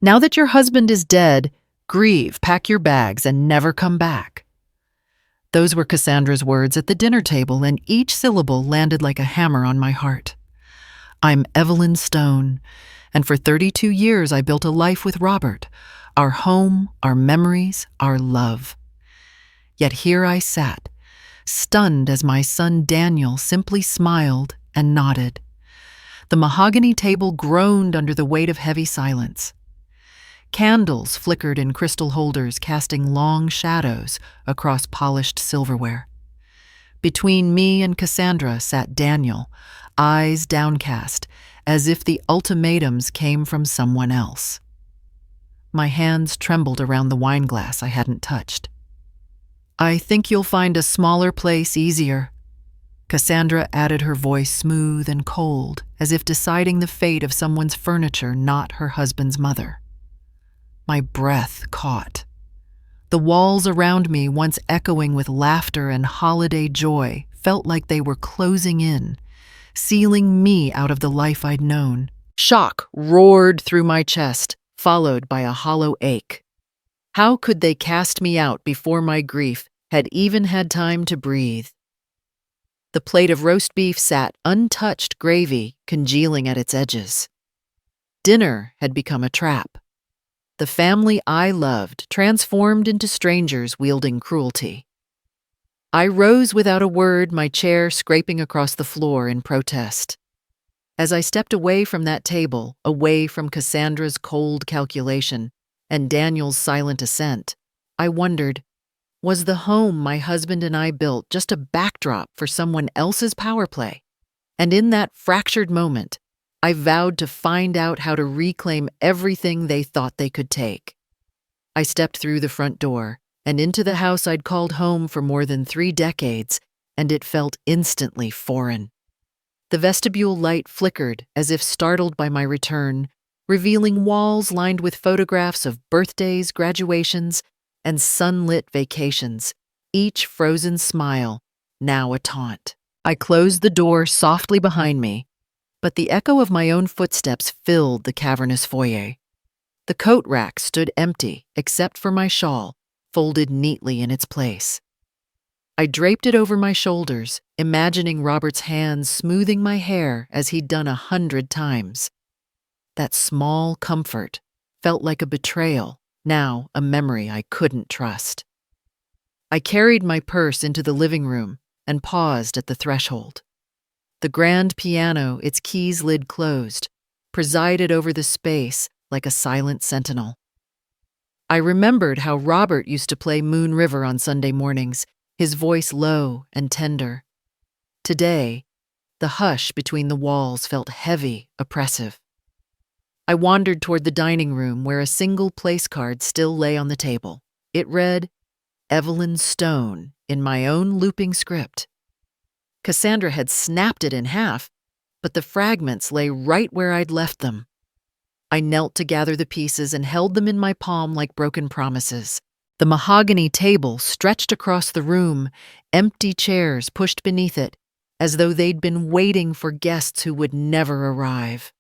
Now that your husband is dead, grieve, pack your bags, and never come back. Those were Cassandra's words at the dinner table, and each syllable landed like a hammer on my heart. I'm Evelyn Stone, and for 32 years I built a life with Robert, our home, our memories, our love. Yet here I sat, stunned as my son Daniel simply smiled and nodded. The mahogany table groaned under the weight of heavy silence. Candles flickered in crystal holders, casting long shadows across polished silverware. Between me and Cassandra sat Daniel, eyes downcast, as if the ultimatums came from someone else. My hands trembled around the wine glass I hadn't touched. I think you'll find a smaller place easier. Cassandra added, her voice smooth and cold, as if deciding the fate of someone's furniture, not her husband's mother. My breath caught. The walls around me, once echoing with laughter and holiday joy, felt like they were closing in, sealing me out of the life I'd known. Shock roared through my chest, followed by a hollow ache. How could they cast me out before my grief had even had time to breathe? The plate of roast beef sat untouched, gravy congealing at its edges. Dinner had become a trap. The family I loved transformed into strangers wielding cruelty. I rose without a word, my chair scraping across the floor in protest. As I stepped away from that table, away from Cassandra's cold calculation and Daniel's silent assent, I wondered, was the home my husband and I built just a backdrop for someone else's power play? And in that fractured moment, I vowed to find out how to reclaim everything they thought they could take. I stepped through the front door and into the house I'd called home for more than 3 decades, and it felt instantly foreign. The vestibule light flickered as if startled by my return, revealing walls lined with photographs of birthdays, graduations, and sunlit vacations, each frozen smile, now a taunt. I closed the door softly behind me, but the echo of my own footsteps filled the cavernous foyer. The coat rack stood empty, except for my shawl, folded neatly in its place. I draped it over my shoulders, imagining Robert's hands smoothing my hair as he'd done 100 times. That small comfort felt like a betrayal, now a memory I couldn't trust. I carried my purse into the living room and paused at the threshold. The grand piano, its keys lid closed, presided over the space like a silent sentinel. I remembered how Robert used to play Moon River on Sunday mornings, his voice low and tender. Today, the hush between the walls felt heavy, oppressive. I wandered toward the dining room where a single place card still lay on the table. It read, Evelyn Stone, in my own looping script. Cassandra had snapped it in half, but the fragments lay right where I'd left them. I knelt to gather the pieces and held them in my palm like broken promises. The mahogany table stretched across the room, empty chairs pushed beneath it, as though they'd been waiting for guests who would never arrive.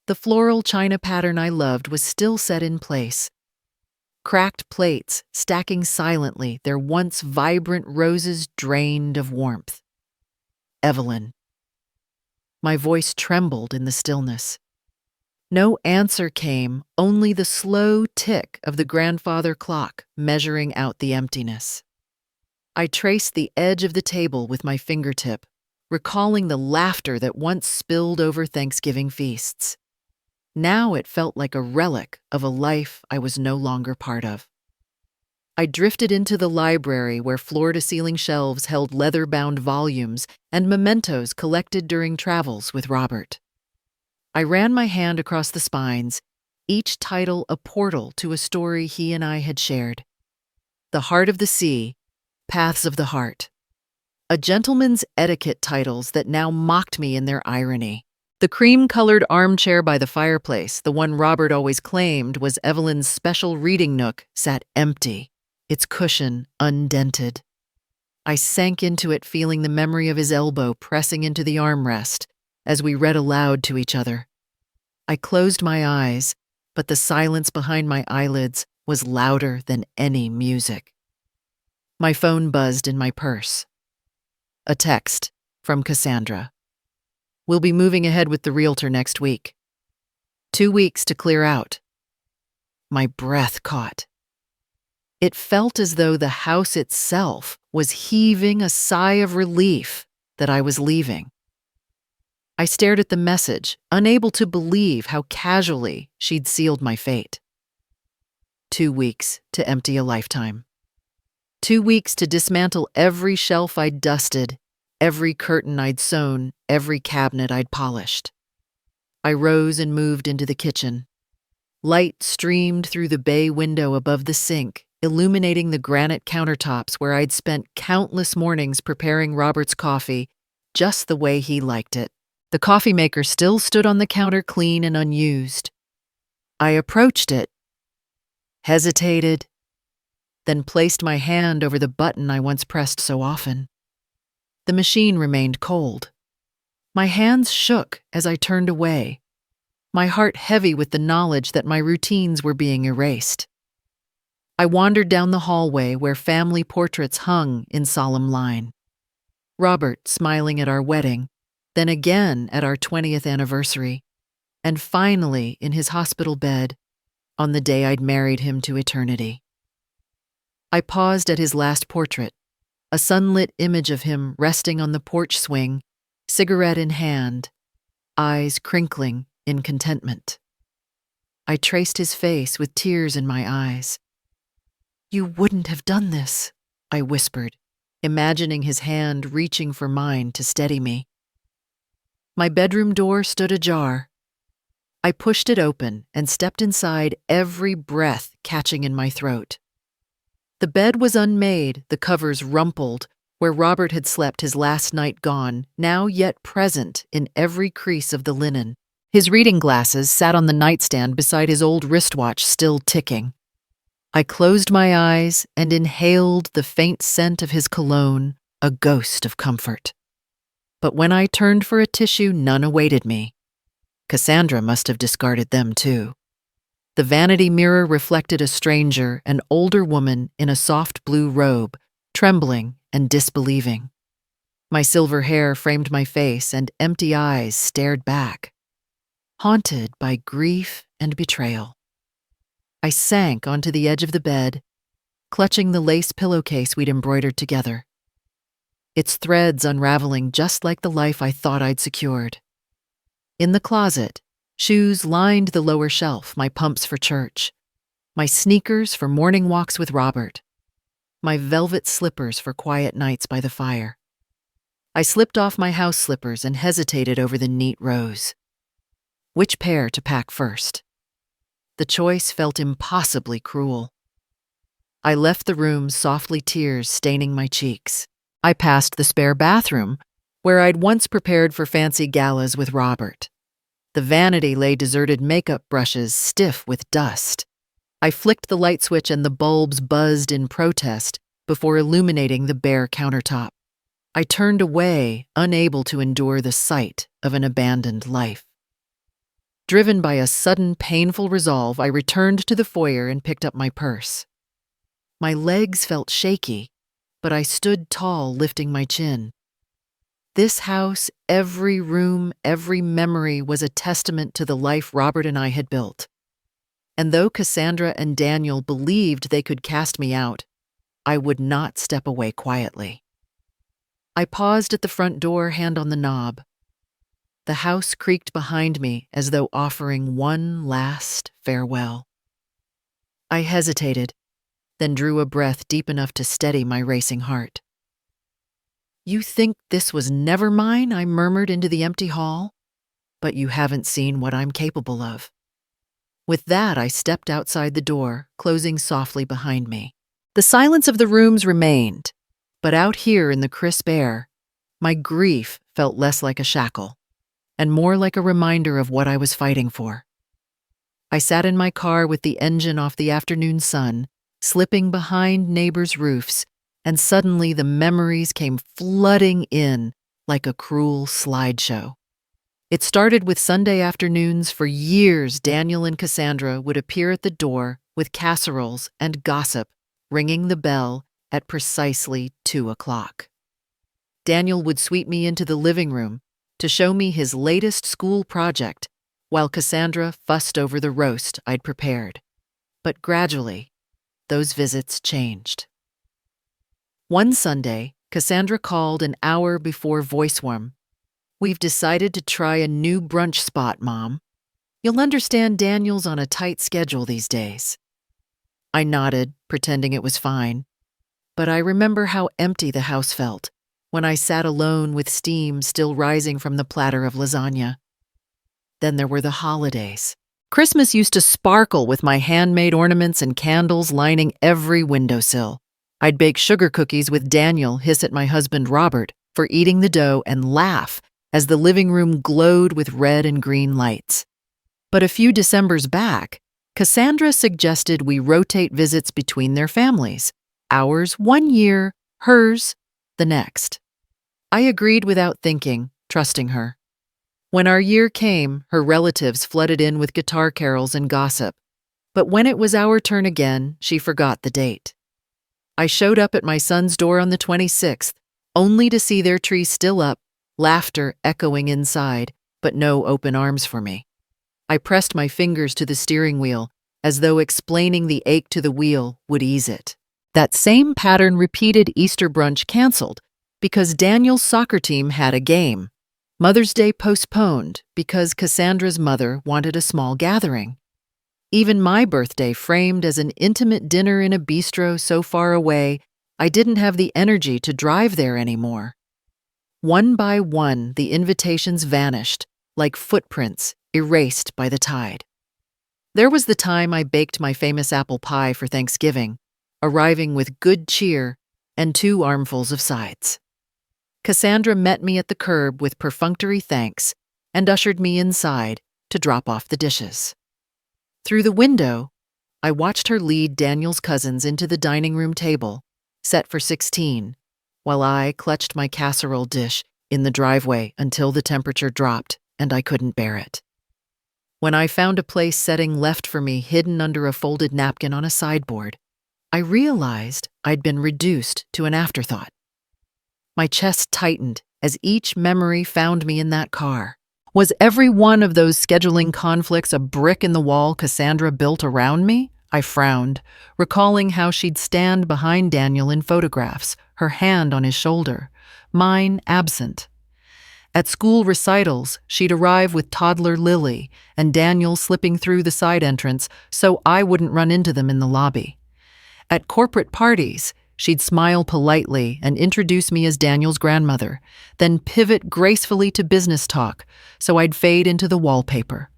The floral china pattern I loved was still set in place. Cracked plates stacking silently, their once vibrant roses drained of warmth. Evelyn. My voice trembled in the stillness. No answer came, only the slow tick of the grandfather clock measuring out the emptiness. I traced the edge of the table with my fingertip, recalling the laughter that once spilled over Thanksgiving feasts. Now it felt like a relic of a life I was no longer part of. I drifted into the library where floor-to-ceiling shelves held leather-bound volumes and mementos collected during travels with Robert. I ran my hand across the spines, each title a portal to a story he and I had shared. The Heart of the Sea, Paths of the Heart. A gentleman's etiquette titles that now mocked me in their irony. The cream-colored armchair by the fireplace, the one Robert always claimed was Evelyn's special reading nook, sat empty, its cushion undented. I sank into it, feeling the memory of his elbow pressing into the armrest as we read aloud to each other. I closed my eyes, but the silence behind my eyelids was louder than any music. My phone buzzed in my purse. A text from Cassandra. "We'll be moving ahead with the realtor next week. 2 weeks to clear out." My breath caught. It felt as though the house itself was heaving a sigh of relief that I was leaving. I stared at the message, unable to believe how casually she'd sealed my fate. 2 weeks to empty a lifetime. 2 weeks to dismantle every shelf I'd dusted, every curtain I'd sewn, every cabinet I'd polished. I rose and moved into the kitchen. Light streamed through the bay window above the sink, illuminating the granite countertops where I'd spent countless mornings preparing Robert's coffee just the way he liked it. The coffee maker still stood on the counter clean and unused. I approached it, hesitated, then placed my hand over the button I once pressed so often. The machine remained cold. My hands shook as I turned away, my heart heavy with the knowledge that my routines were being erased. I wandered down the hallway where family portraits hung in solemn line. Robert smiling at our wedding, then again at our 20th anniversary, and finally in his hospital bed on the day I'd married him to eternity. I paused at his last portrait, a sunlit image of him resting on the porch swing, cigarette in hand, eyes crinkling in contentment. I traced his face with tears in my eyes. "You wouldn't have done this," I whispered, imagining his hand reaching for mine to steady me. My bedroom door stood ajar. I pushed it open and stepped inside, every breath catching in my throat. The bed was unmade, the covers rumpled, where Robert had slept his last night gone, now yet present in every crease of the linen. His reading glasses sat on the nightstand beside his old wristwatch still ticking. I closed my eyes and inhaled the faint scent of his cologne, a ghost of comfort. But when I turned for a tissue, none awaited me. Cassandra must have discarded them too. The vanity mirror reflected a stranger, an older woman in a soft blue robe, trembling and disbelieving. My silver hair framed my face and empty eyes stared back, haunted by grief and betrayal. I sank onto the edge of the bed, clutching the lace pillowcase we'd embroidered together, its threads unraveling just like the life I thought I'd secured. In the closet, shoes lined the lower shelf, my pumps for church, my sneakers for morning walks with Robert, my velvet slippers for quiet nights by the fire. I slipped off my house slippers and hesitated over the neat rows. Which pair to pack first? The choice felt impossibly cruel. I left the room, softly tears staining my cheeks. I passed the spare bathroom, where I'd once prepared for fancy galas with Robert. The vanity lay deserted makeup brushes stiff with dust. I flicked the light switch and the bulbs buzzed in protest before illuminating the bare countertop. I turned away, unable to endure the sight of an abandoned life. Driven by a sudden, painful resolve, I returned to the foyer and picked up my purse. My legs felt shaky, but I stood tall, lifting my chin. This house, every room, every memory was a testament to the life Robert and I had built. And though Cassandra and Daniel believed they could cast me out, I would not step away quietly. I paused at the front door, hand on the knob. The house creaked behind me as though offering one last farewell. I hesitated, then drew a breath deep enough to steady my racing heart. "You think this was never mine?" I murmured into the empty hall. "But you haven't seen what I'm capable of." With that, I stepped outside the door, closing softly behind me. The silence of the rooms remained, but out here in the crisp air, my grief felt less like a shackle and more like a reminder of what I was fighting for. I sat in my car with the engine off the afternoon sun, slipping behind neighbors' roofs, and suddenly the memories came flooding in like a cruel slideshow. It started with Sunday afternoons. For years, Daniel and Cassandra would appear at the door with casseroles and gossip, ringing the bell at precisely 2 o'clock. Daniel would sweep me into the living room to show me his latest school project, while Cassandra fussed over the roast I'd prepared. But gradually, those visits changed. One Sunday, Cassandra called an hour before voicewarm. "We've decided to try a new brunch spot, Mom. You'll understand Daniel's on a tight schedule these days." I nodded, pretending it was fine. But I remember how empty the house felt when I sat alone with steam still rising from the platter of lasagna. Then there were the holidays. Christmas used to sparkle with my handmade ornaments and candles lining every windowsill. I'd bake sugar cookies with Daniel, hiss at my husband Robert for eating the dough, and laugh as the living room glowed with red and green lights. But a few Decembers back, Cassandra suggested we rotate visits between their families. Ours 1 year, hers the next. I agreed without thinking, trusting her. When our year came, her relatives flooded in with guitar carols and gossip. But when it was our turn again, she forgot the date. I showed up at my son's door on the 26th, only to see their tree still up, laughter echoing inside, but no open arms for me. I pressed my fingers to the steering wheel, as though explaining the ache to the wheel would ease it. That same pattern repeated. Easter brunch canceled because Daniel's soccer team had a game. Mother's Day postponed because Cassandra's mother wanted a small gathering. Even my birthday framed as an intimate dinner in a bistro so far away, I didn't have the energy to drive there anymore. One by one, the invitations vanished, like footprints erased by the tide. There was the time I baked my famous apple pie for Thanksgiving, arriving with good cheer and 2 armfuls of sides. Cassandra met me at the curb with perfunctory thanks and ushered me inside to drop off the dishes. Through the window, I watched her lead Daniel's cousins into the dining room table, set for 16, while I clutched my casserole dish in the driveway until the temperature dropped and I couldn't bear it. When I found a place setting left for me hidden under a folded napkin on a sideboard, I realized I'd been reduced to an afterthought. My chest tightened as each memory found me in that car. Was every one of those scheduling conflicts a brick in the wall Cassandra built around me? I frowned, recalling how she'd stand behind Daniel in photographs, her hand on his shoulder, mine absent. At school recitals, she'd arrive with toddler Lily and Daniel slipping through the side entrance so I wouldn't run into them in the lobby. At corporate parties, she'd smile politely and introduce me as Daniel's grandmother, then pivot gracefully to business talk so I'd fade into the wallpaper.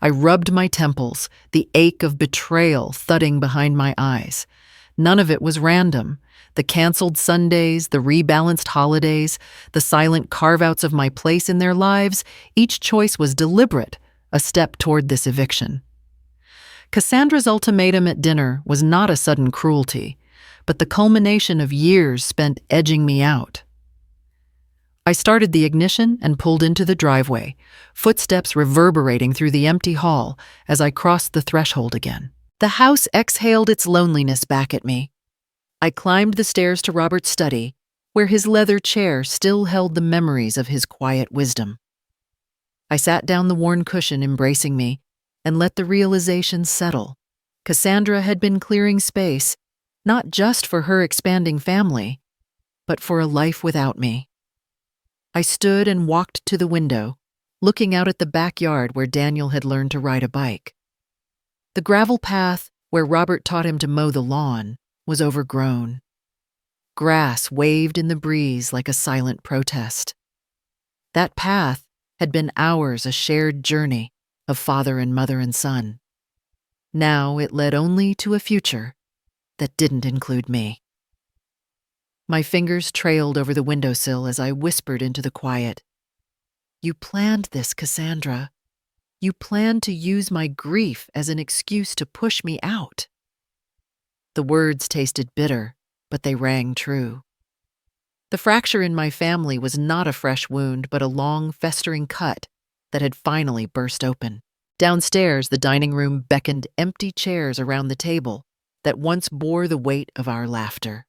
I rubbed my temples, the ache of betrayal thudding behind my eyes. None of it was random. The canceled Sundays, the rebalanced holidays, the silent carve-outs of my place in their lives, each choice was deliberate, a step toward this eviction. Cassandra's ultimatum at dinner was not a sudden cruelty, but the culmination of years spent edging me out. I started the ignition and pulled into the driveway, footsteps reverberating through the empty hall as I crossed the threshold again. The house exhaled its loneliness back at me. I climbed the stairs to Robert's study, where his leather chair still held the memories of his quiet wisdom. I sat down the worn cushion embracing me and let the realization settle. Cassandra had been clearing space, not just for her expanding family, but for a life without me. I stood and walked to the window, looking out at the backyard where Daniel had learned to ride a bike. The gravel path where Robert taught him to mow the lawn was overgrown. Grass waved in the breeze like a silent protest. That path had been ours, a shared journey of father and mother and son. Now it led only to a future that didn't include me. My fingers trailed over the windowsill as I whispered into the quiet. "You planned this, Cassandra. You planned to use my grief as an excuse to push me out." The words tasted bitter, but they rang true. The fracture in my family was not a fresh wound, but a long, festering cut that had finally burst open. Downstairs, the dining room beckoned empty chairs around the table that once bore the weight of our laughter.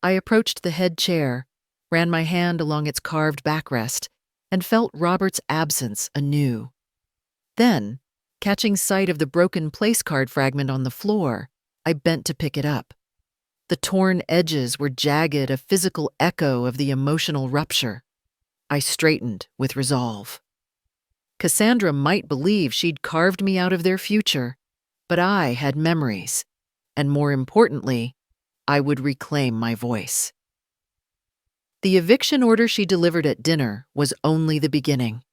I approached the head chair, ran my hand along its carved backrest, and felt Robert's absence anew. Then, catching sight of the broken place card fragment on the floor, I bent to pick it up. The torn edges were jagged, a physical echo of the emotional rupture. I straightened with resolve. Cassandra might believe she'd carved me out of their future, but I had memories, and more importantly, I would reclaim my voice. The eviction order she delivered at dinner was only the beginning.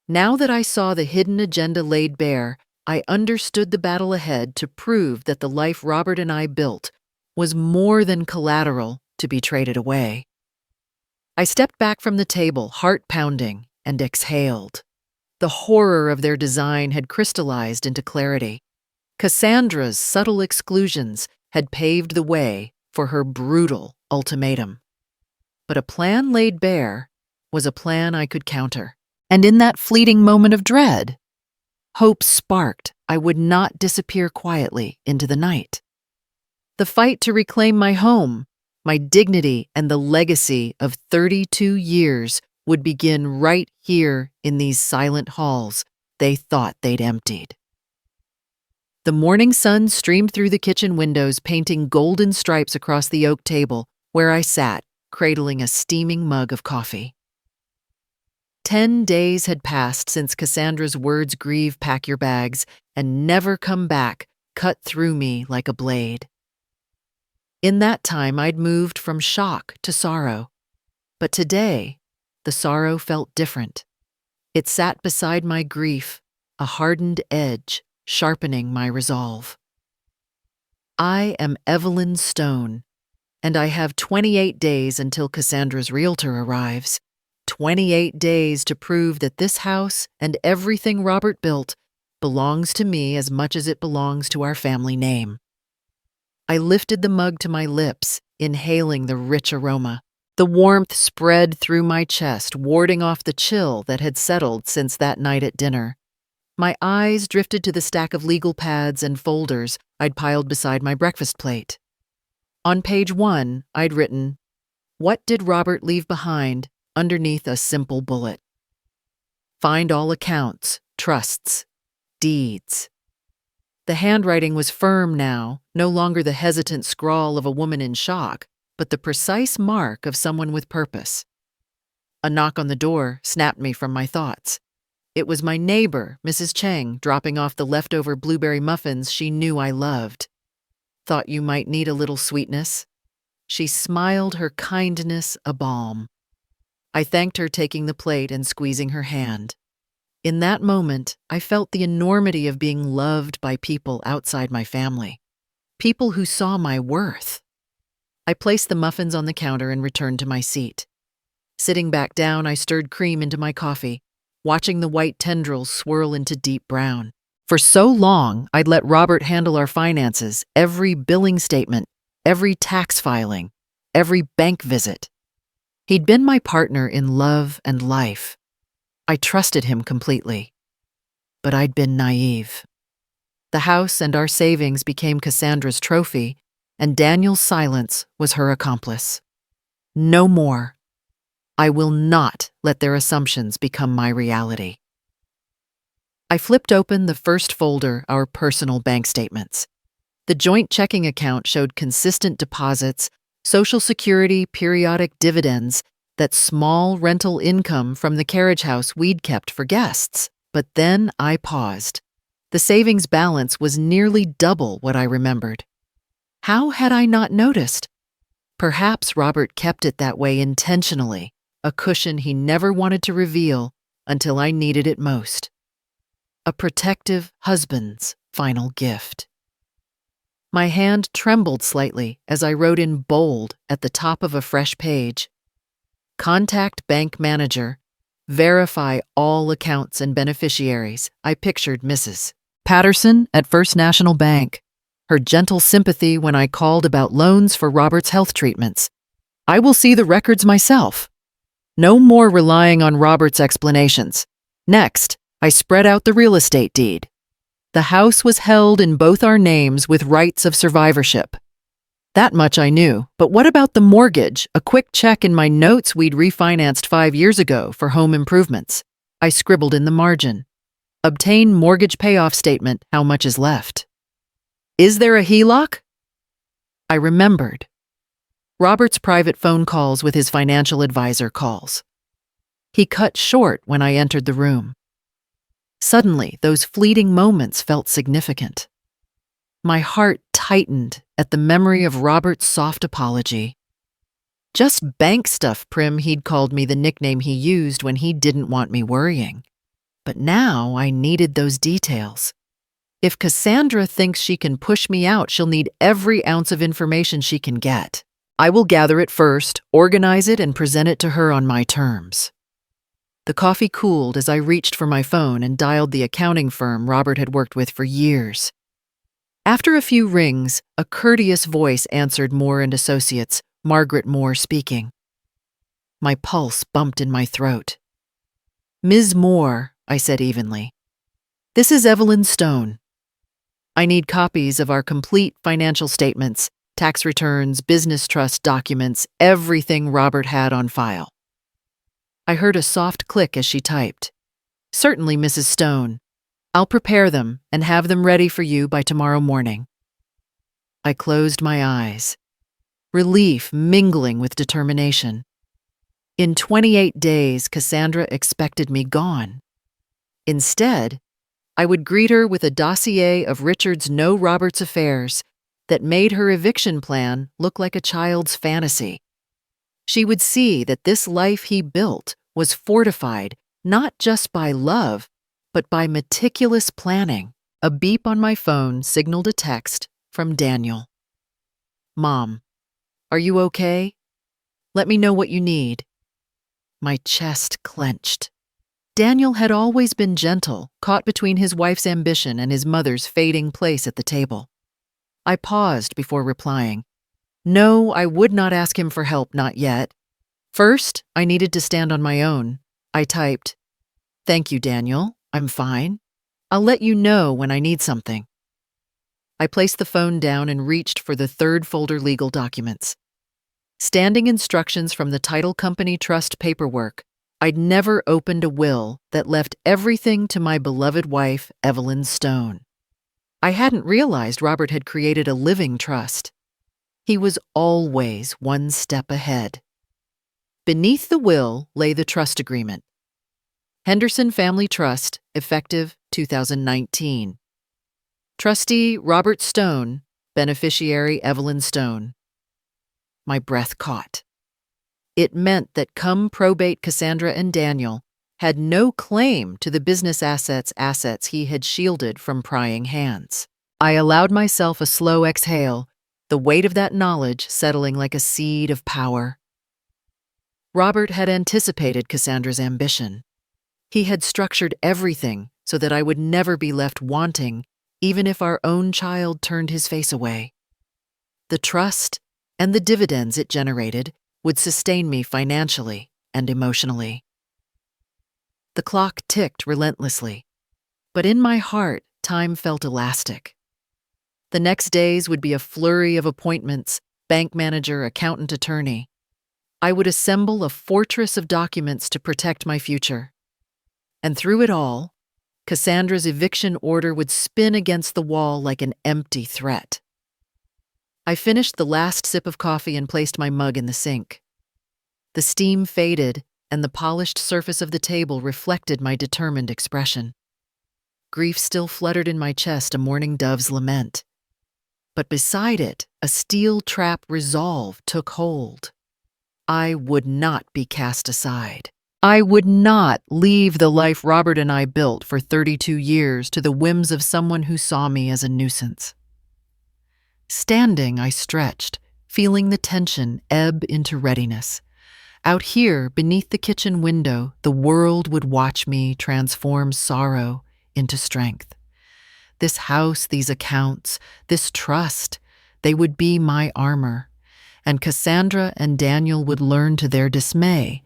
Now that I saw the hidden agenda laid bare, I understood the battle ahead to prove that the life Robert and I built was more than collateral to be traded away. I stepped back from the table, heart pounding, and exhaled. The horror of their design had crystallized into clarity. Cassandra's subtle exclusions had paved the way for her brutal ultimatum. But a plan laid bare was a plan I could counter. And in that fleeting moment of dread, hope sparked I would not disappear quietly into the night. The fight to reclaim my home, my dignity, and the legacy of 32 years would begin right here in these silent halls they thought they'd emptied. The morning sun streamed through the kitchen windows, painting golden stripes across the oak table where I sat, cradling a steaming mug of coffee. 10 days had passed since Cassandra's words, "Grieve, pack your bags, and never come back," cut through me like a blade. In that time, I'd moved from shock to sorrow. But today, the sorrow felt different. It sat beside my grief, a hardened edge sharpening my resolve. I am Evelyn Stone, and I have 28 days until Cassandra's realtor arrives. 28 days to prove that this house and everything Robert built belongs to me as much as it belongs to our family name. I lifted the mug to my lips, inhaling the rich aroma. The warmth spread through my chest, warding off the chill that had settled since that night at dinner. My eyes drifted to the stack of legal pads and folders I'd piled beside my breakfast plate. On page 1, I'd written, "What did Robert leave behind?" underneath a simple bullet. Find all accounts, trusts, deeds. The handwriting was firm now, no longer the hesitant scrawl of a woman in shock, but the precise mark of someone with purpose. A knock on the door snapped me from my thoughts. It was my neighbor, Mrs. Cheng, dropping off the leftover blueberry muffins she knew I loved. "Thought you might need a little sweetness." She smiled, her kindness a balm. I thanked her, taking the plate and squeezing her hand. In that moment, I felt the enormity of being loved by people outside my family, people who saw my worth. I placed the muffins on the counter and returned to my seat. Sitting back down, I stirred cream into my coffee, watching the white tendrils swirl into deep brown. For so long, I'd let Robert handle our finances, every billing statement, every tax filing, every bank visit. He'd been my partner in love and life. I trusted him completely. But I'd been naive. The house and our savings became Cassandra's trophy, and Daniel's silence was her accomplice. No more. I will not let their assumptions become my reality. I flipped open the first folder, our personal bank statements. The joint checking account showed consistent deposits, Social Security, periodic dividends, that small rental income from the carriage house we'd kept for guests. But then I paused. The savings balance was nearly double what I remembered. How had I not noticed? Perhaps Robert kept it that way intentionally, a cushion he never wanted to reveal until I needed it most. A protective husband's final gift. My hand trembled slightly as I wrote in bold at the top of a fresh page, "Contact bank manager. Verify all accounts and beneficiaries." I pictured Mrs. Patterson at First National Bank, her gentle sympathy when I called about loans for Robert's health treatments. I will see the records myself. No more relying on Robert's explanations. Next, I spread out the real estate deed. The house was held in both our names with rights of survivorship. That much I knew, but what about the mortgage? A quick check in my notes we'd refinanced 5 years ago for home improvements. I scribbled in the margin. Obtain mortgage payoff statement, how much is left. Is there a HELOC? I remembered. Robert's private phone calls with his financial advisor calls. He cut short when I entered the room. Suddenly, those fleeting moments felt significant. My heart tightened at the memory of Robert's soft apology. Just bank stuff, Prim, he'd called me, the nickname he used when he didn't want me worrying. But now I needed those details. If Cassandra thinks she can push me out, she'll need every ounce of information she can get. I will gather it first, organize it, and present it to her on my terms. The coffee cooled as I reached for my phone and dialed the accounting firm Robert had worked with for years. After a few rings, a courteous voice answered Moore and Associates, Margaret Moore speaking. My pulse bumped in my throat. Ms. Moore, I said evenly. This is Evelyn Stone. I need copies of our complete financial statements, tax returns, business trust documents, everything Robert had on file. I heard a soft click as she typed. Certainly, Mrs. Stone. I'll prepare them and have them ready for you by tomorrow morning. I closed my eyes, relief mingling with determination. In 28 days, Cassandra expected me gone. Instead, I would greet her with a dossier of Richard's Know Roberts affairs that made her eviction plan look like a child's fantasy. She would see that this life he built was fortified not just by love, but by meticulous planning. A beep on my phone signaled a text from Daniel. Mom, are you okay? Let me know what you need. My chest clenched. Daniel had always been gentle, caught between his wife's ambition and his mother's fading place at the table. I paused before replying. No, I would not ask him for help, not yet. First, I needed to stand on my own. I typed, Thank you, Daniel. I'm fine. I'll let you know when I need something. I placed the phone down and reached for the third folder legal documents. Standing instructions from the title company trust paperwork, I'd never opened a will that left everything to my beloved wife, Evelyn Stone. I hadn't realized Robert had created a living trust. He was always one step ahead. Beneath the will lay the trust agreement. Henderson Family Trust, effective 2019. Trustee Robert Stone, beneficiary Evelyn Stone. My breath caught. It meant that come probate, Cassandra and Daniel had no claim to the business assets he had shielded from prying hands. I allowed myself a slow exhale, the weight of that knowledge settling like a seed of power. Robert had anticipated Cassandra's ambition. He had structured everything so that I would never be left wanting, even if our own child turned his face away. The trust and the dividends it generated would sustain me financially and emotionally. The clock ticked relentlessly, but in my heart, time felt elastic. The next days would be a flurry of appointments, bank manager, accountant, attorney. I would assemble a fortress of documents to protect my future. And through it all, Cassandra's eviction order would spin against the wall like an empty threat. I finished the last sip of coffee and placed my mug in the sink. The steam faded, and the polished surface of the table reflected my determined expression. Grief still fluttered in my chest, a mourning dove's lament. But beside it, a steel-trap resolve took hold. I would not be cast aside. I would not leave the life Robert and I built for 32 years to the whims of someone who saw me as a nuisance. Standing, I stretched, feeling the tension ebb into readiness. Out here, beneath the kitchen window, the world would watch me transform sorrow into strength. This house, these accounts, this trust, they would be my armor. And Cassandra and Daniel would learn to their dismay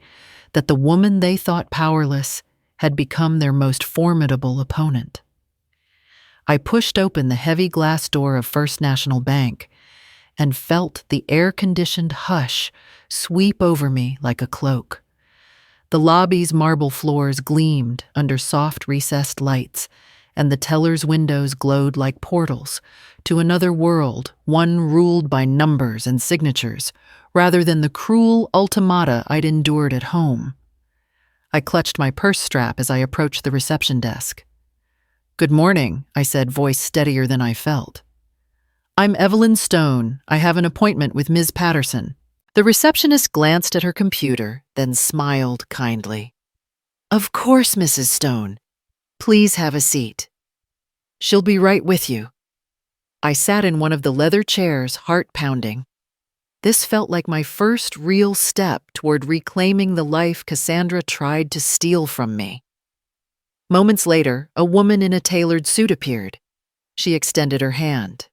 that the woman they thought powerless had become their most formidable opponent. I pushed open the heavy glass door of First National Bank and felt the air-conditioned hush sweep over me like a cloak. The lobby's marble floors gleamed under soft recessed lights, and the teller's windows glowed like portals to another world, one ruled by numbers and signatures, rather than the cruel ultimata I'd endured at home. I clutched my purse strap as I approached the reception desk. "Good morning," I said, voice steadier than I felt. "I'm Evelyn Stone. I have an appointment with Ms. Patterson." The receptionist glanced at her computer, then smiled kindly. "Of course, Mrs. Stone. Please have a seat. She'll be right with you." I sat in one of the leather chairs, heart pounding. This felt like my first real step toward reclaiming the life Cassandra tried to steal from me. Moments later, a woman in a tailored suit appeared. She extended her hand.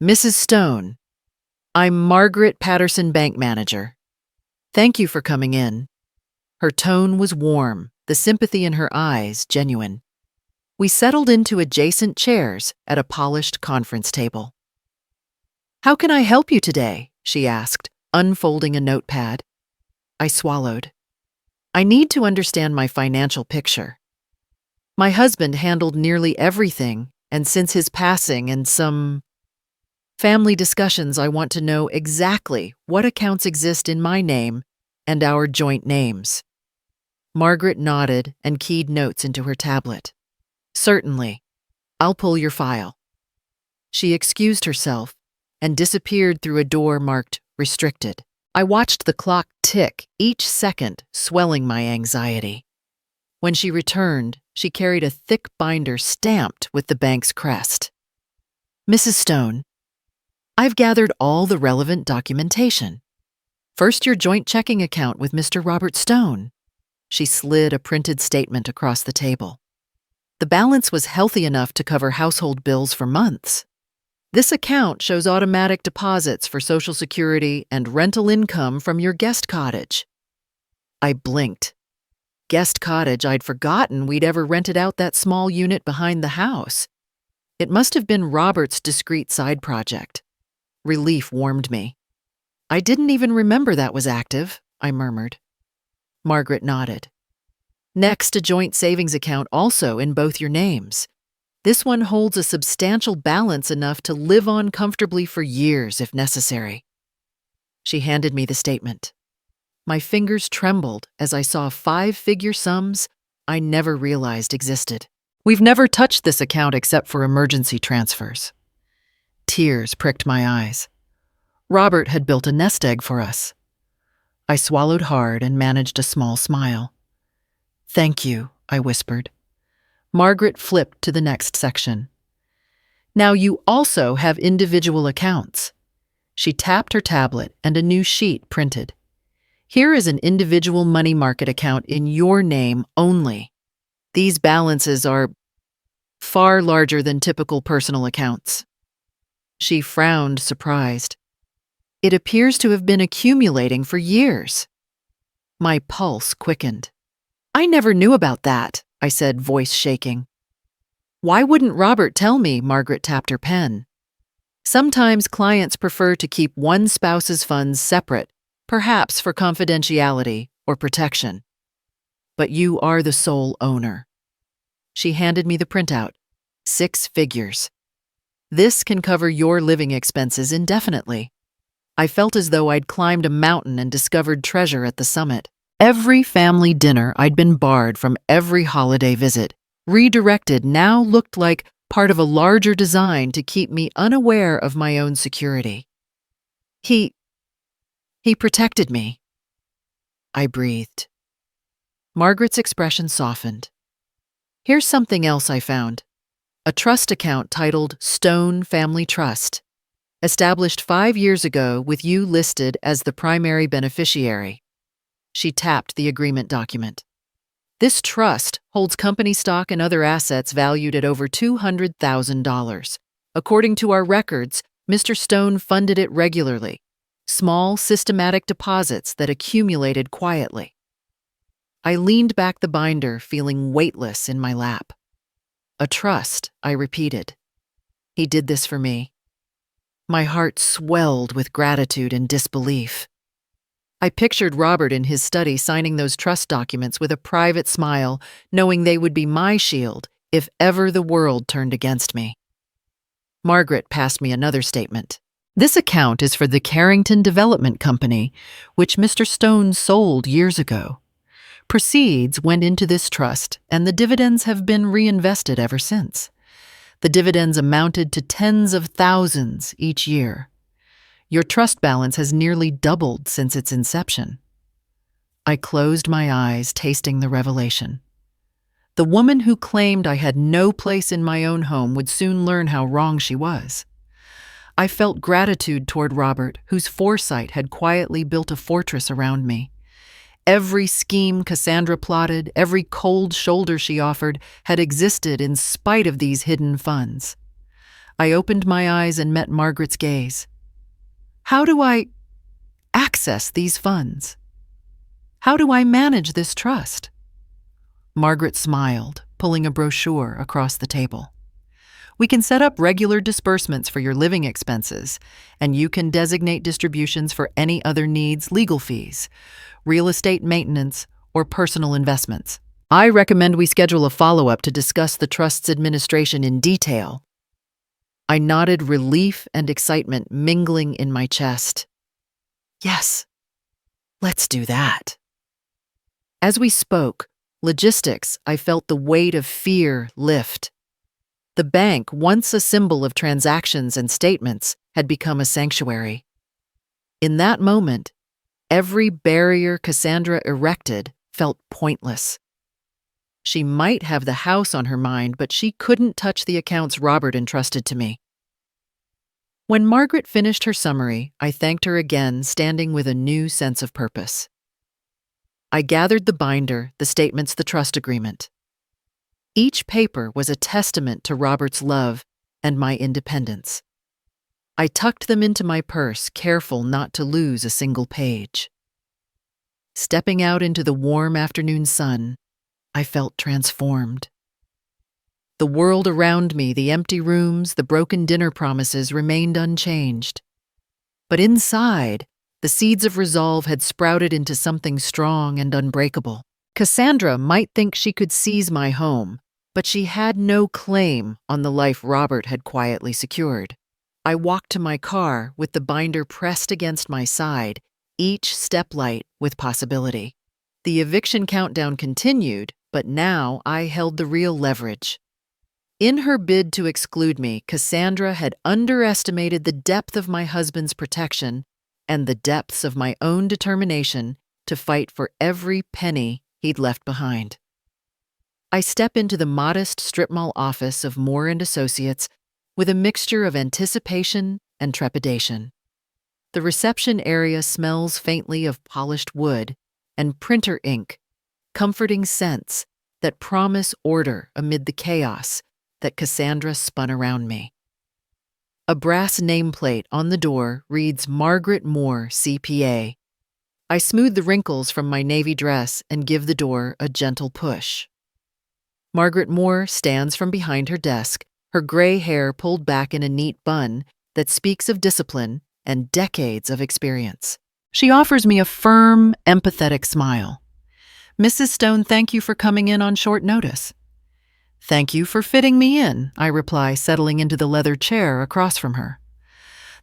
"Mrs. Stone, I'm Margaret Patterson, bank manager. Thank you for coming in." Her tone was warm, the sympathy in her eyes genuine. We settled into adjacent chairs at a polished conference table. "How can I help you today?" she asked, unfolding a notepad. I swallowed. "I need to understand my financial picture. My husband handled nearly everything, and since his passing and some family discussions, I want to know exactly what accounts exist in my name and our joint names." Margaret nodded and keyed notes into her tablet. "Certainly. I'll pull your file." She excused herself and disappeared through a door marked restricted. I watched the clock tick, each second swelling my anxiety. When she returned, she carried a thick binder stamped with the bank's crest. "Mrs. Stone, I've gathered all the relevant documentation. First, your joint checking account with Mr. Robert Stone." She slid a printed statement across the table. The balance was healthy enough to cover household bills for months. "This account shows automatic deposits for Social Security and rental income from your guest cottage." I blinked. Guest cottage, I'd forgotten we'd ever rented out that small unit behind the house. It must have been Robert's discreet side project. Relief warmed me. "I didn't even remember that was active," I murmured. Margaret nodded. "Next, a joint savings account also in both your names. This one holds a substantial balance enough to live on comfortably for years if necessary." She handed me the statement. My fingers trembled as I saw 5-figure sums I never realized existed. "We've never touched this account except for emergency transfers." Tears pricked my eyes. Robert had built a nest egg for us. I swallowed hard and managed a small smile. "Thank you," I whispered. Margaret flipped to the next section. "Now you also have individual accounts." She tapped her tablet and a new sheet printed. "Here is an individual money market account in your name only. These balances are far larger than typical personal accounts." She frowned, surprised. "It appears to have been accumulating for years." My pulse quickened. "I never knew about that," I said, voice shaking. "Why wouldn't Robert tell me?" Margaret tapped her pen. "Sometimes clients prefer to keep one spouse's funds separate, perhaps for confidentiality or protection. But you are the sole owner." She handed me the printout. 6 figures. "This can cover your living expenses indefinitely." I felt as though I'd climbed a mountain and discovered treasure at the summit. Every family dinner I'd been barred from, every holiday visit, redirected, now looked like part of a larger design to keep me unaware of my own security. He protected me." I breathed. Margaret's expression softened. "Here's something else I found. A trust account titled Stone Family Trust, established 5 years ago with you listed as the primary beneficiary." She tapped the agreement document. "This trust holds company stock and other assets valued at over $200,000. According to our records, Mr. Stone funded it regularly. Small, systematic deposits that accumulated quietly." I leaned back the binder, feeling weightless in my lap. A trust, I repeated. He did this for me. My heart swelled with gratitude and disbelief. I pictured Robert in his study signing those trust documents with a private smile, knowing they would be my shield if ever the world turned against me. Margaret passed me another statement. This account is for the Carrington Development Company, which Mr. Stone sold years ago. Proceeds went into this trust, and the dividends have been reinvested ever since. The dividends amounted to tens of thousands each year. Your trust balance has nearly doubled since its inception. I closed my eyes, tasting the revelation. The woman who claimed I had no place in my own home would soon learn how wrong she was. I felt gratitude toward Robert, whose foresight had quietly built a fortress around me. Every scheme Cassandra plotted, every cold shoulder she offered, had existed in spite of these hidden funds. I opened my eyes and met Margaret's gaze. How do I access these funds? How do I manage this trust? Margaret smiled, pulling a brochure across the table. We can set up regular disbursements for your living expenses, and you can designate distributions for any other needs, legal fees, real estate maintenance, or personal investments. I recommend we schedule a follow-up to discuss the trust's administration in detail. I nodded, relief and excitement mingling in my chest. Yes, let's do that. As we spoke, logistics, I felt the weight of fear lift. The bank, once a symbol of transactions and statements, had become a sanctuary. In that moment, every barrier Cassandra erected felt pointless. She might have the house on her mind, but she couldn't touch the accounts Robert entrusted to me. When Margaret finished her summary, I thanked her again, standing with a new sense of purpose. I gathered the binder, the statements, the trust agreement. Each paper was a testament to Robert's love and my independence. I tucked them into my purse, careful not to lose a single page. Stepping out into the warm afternoon sun, I felt transformed. The world around me, the empty rooms, the broken dinner promises remained unchanged. But inside, the seeds of resolve had sprouted into something strong and unbreakable. Cassandra might think she could seize my home, but she had no claim on the life Robert had quietly secured. I walked to my car with the binder pressed against my side, each step light with possibility. The eviction countdown continued, but now I held the real leverage. In her bid to exclude me, Cassandra had underestimated the depth of my husband's protection and the depths of my own determination to fight for every penny he'd left behind. I step into the modest strip mall office of Moore & Associates with a mixture of anticipation and trepidation. The reception area smells faintly of polished wood and printer ink, comforting scents that promise order amid the chaos that Cassandra spun around me. A brass nameplate on the door reads Margaret Moore, CPA. I smooth the wrinkles from my navy dress and give the door a gentle push. Margaret Moore stands from behind her desk, her gray hair pulled back in a neat bun that speaks of discipline and decades of experience. She offers me a firm, empathetic smile. "Mrs. Stone, thank you for coming in on short notice." "Thank you for fitting me in," I reply, settling into the leather chair across from her.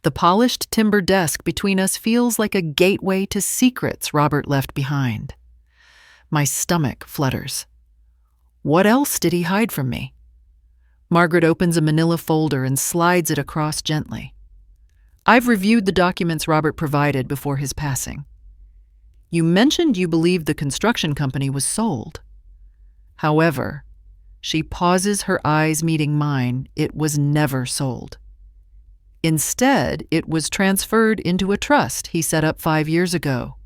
The polished timber desk between us feels like a gateway to secrets Robert left behind. My stomach flutters. What else did he hide from me? Margaret opens a manila folder and slides it across gently. "I've reviewed the documents Robert provided before his passing. You mentioned you believed the construction company was sold. However," she pauses, her eyes meeting mine, "it was never sold. Instead, it was transferred into a trust he set up 5 years ago.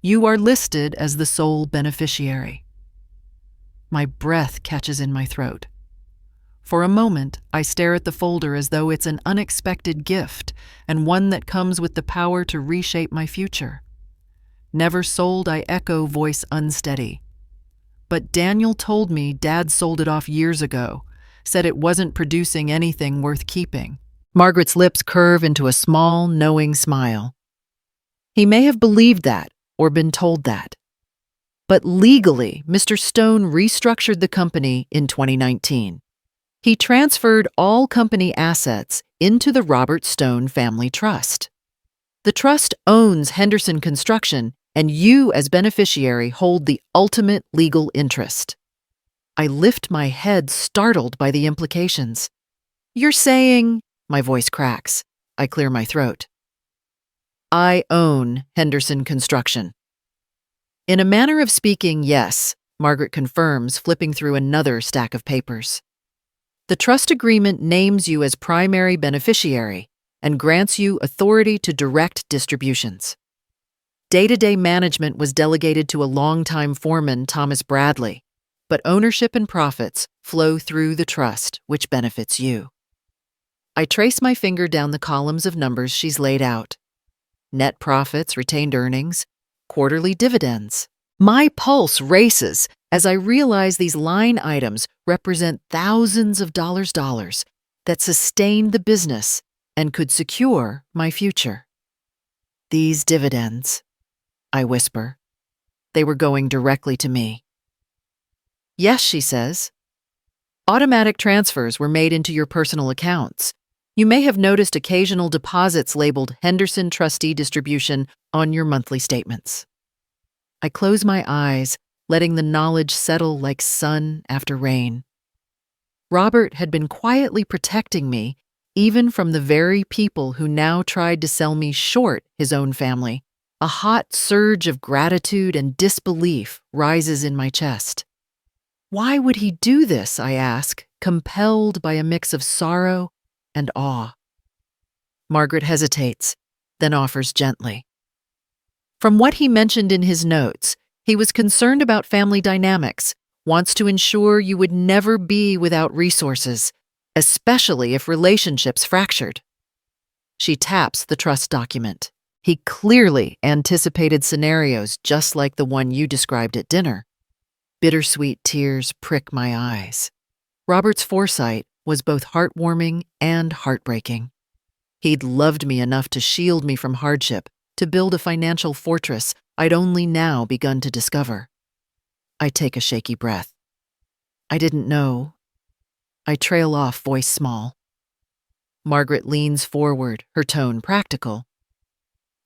You are listed as the sole beneficiary." My breath catches in my throat. For a moment, I stare at the folder as though it's an unexpected gift and one that comes with the power to reshape my future. "Never sold," I echo, voice unsteady. but Daniel told me Dad sold it off years ago, said it wasn't producing anything worth keeping. Margaret's lips curve into a small, knowing smile. He may have believed that or been told that. But legally, Mr. Stone restructured the company in 2019. He transferred all company assets into the Robert Stone Family Trust. The trust owns Henderson Construction, and you, as beneficiary, hold the ultimate legal interest. I lift my head, startled by the implications. You're saying, my voice cracks. I clear my throat. I own Henderson Construction. In a manner of speaking, yes, Margaret confirms, flipping through another stack of papers. The trust agreement names you as primary beneficiary and grants you authority to direct distributions. Day-to-day management was delegated to a longtime foreman, Thomas Bradley, but ownership and profits flow through the trust, which benefits you. I trace my finger down the columns of numbers she's laid out. Net profits, retained earnings, quarterly dividends. My pulse races as I realize these line items represent thousands of dollars that sustain the business and could secure my future. These dividends, I whisper. They were going directly to me. Yes, she says. Automatic transfers were made into your personal accounts. You may have noticed occasional deposits labeled Henderson Trustee Distribution on your monthly statements. I close my eyes, letting the knowledge settle like sun after rain. Robert had been quietly protecting me, even from the very people who now tried to sell me short his own family. A hot surge of gratitude and disbelief rises in my chest. Why would he do this, I ask, compelled by a mix of sorrow and awe. Margaret hesitates, then offers gently. From what he mentioned in his notes, he was concerned about family dynamics, wants to ensure you would never be without resources, especially if relationships fractured. She taps the trust document. He clearly anticipated scenarios just like the one you described at dinner. Bittersweet tears prick my eyes. Robert's foresight was both heartwarming and heartbreaking. He'd loved me enough to shield me from hardship, to build a financial fortress I'd only now begun to discover. I take a shaky breath. I didn't know. I trail off, voice small. Margaret leans forward, her tone practical.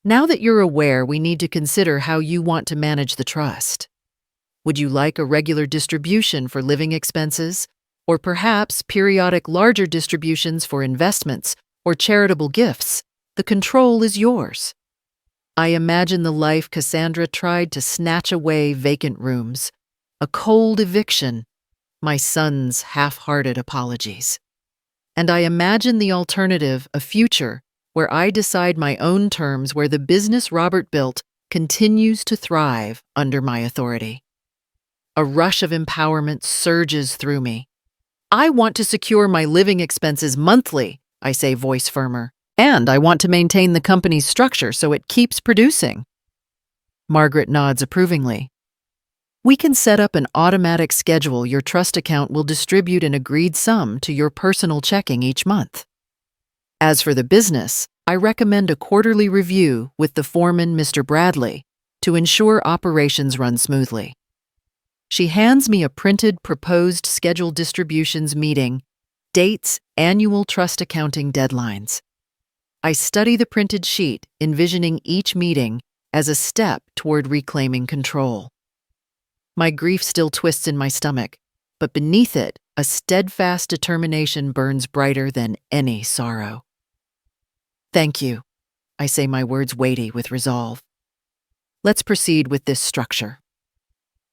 Now that you're aware, we need to consider how you want to manage the trust. Would you like a regular distribution for living expenses, or perhaps periodic larger distributions for investments or charitable gifts? The control is yours. I imagine the life Cassandra tried to snatch away vacant rooms, a cold eviction, my son's half-hearted apologies. And I imagine the alternative, a future where I decide my own terms, where the business Robert built continues to thrive under my authority. A rush of empowerment surges through me. I want to secure my living expenses monthly, I say, voice firmer, and I want to maintain the company's structure so it keeps producing. Margaret nods approvingly. We can set up an automatic schedule. Your trust account will distribute an agreed sum to your personal checking each month. As for the business, I recommend a quarterly review with the foreman, Mr. Bradley, to ensure operations run smoothly. She hands me a printed proposed scheduled distributions meeting, dates, annual trust accounting deadlines. I study the printed sheet, envisioning each meeting as a step toward reclaiming control. My grief still twists in my stomach, but beneath it, a steadfast determination burns brighter than any sorrow. Thank you, I say, my words weighty with resolve. Let's proceed with this structure.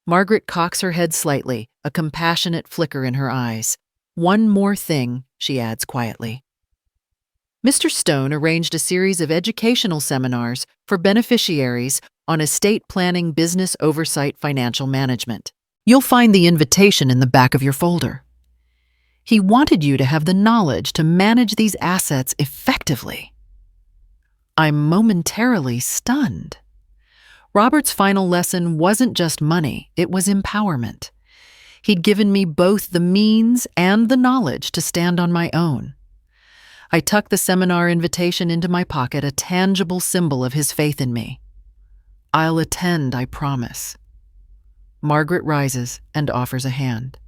Margaret cocks her head slightly, a compassionate flicker in her eyes. One more thing, she adds quietly. Mr. Stone arranged a series of educational seminars for beneficiaries on estate planning, business oversight, financial management. You'll find the invitation in the back of your folder. He wanted you to have the knowledge to manage these assets effectively. I'm momentarily stunned. Robert's final lesson wasn't just money, it was empowerment. He'd given me both the means and the knowledge to stand on my own. I tucked the seminar invitation into my pocket, a tangible symbol of his faith in me. "I'll attend, I promise." Margaret rises and offers a hand.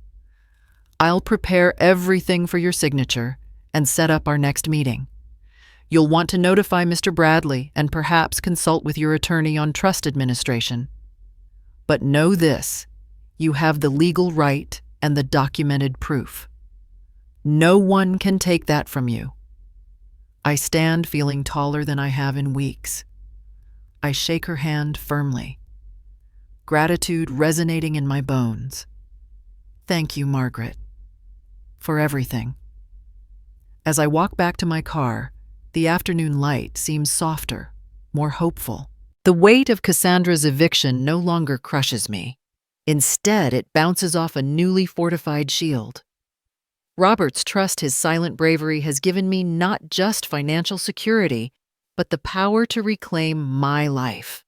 "I'll prepare everything for your signature and set up our next meeting. You'll want to notify Mr. Bradley and perhaps consult with your attorney on trust administration. But know this, you have the legal right and the documented proof. No one can take that from you." I stand feeling taller than I have in weeks. I shake her hand firmly, gratitude resonating in my bones. "Thank you, Margaret, for everything." As I walk back to my car, the afternoon light seems softer, more hopeful. The weight of Cassandra's eviction no longer crushes me. Instead, it bounces off a newly fortified shield. Robert's trust, his silent bravery, has given me not just financial security, but the power to reclaim my life.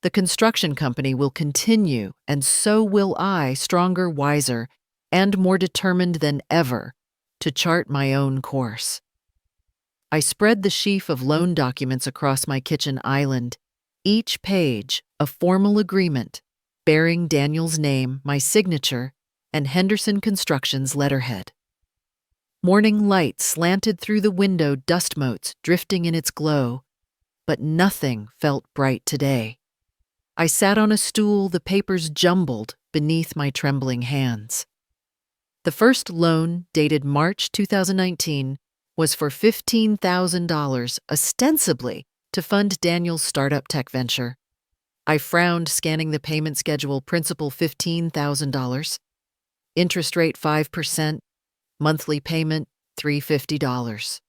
The construction company will continue, and so will I, stronger, wiser, and more determined than ever, to chart my own course. I spread the sheaf of loan documents across my kitchen island, each page a formal agreement bearing Daniel's name, my signature, and Henderson Construction's letterhead. Morning light slanted through the window, dust motes drifting in its glow, but nothing felt bright today. I sat on a stool, the papers jumbled beneath my trembling hands. The first loan, dated March 2019, was for $15,000, ostensibly to fund Daniel's startup tech venture. I frowned, scanning the payment schedule. Principal $15,000, interest rate 5%, monthly payment $350.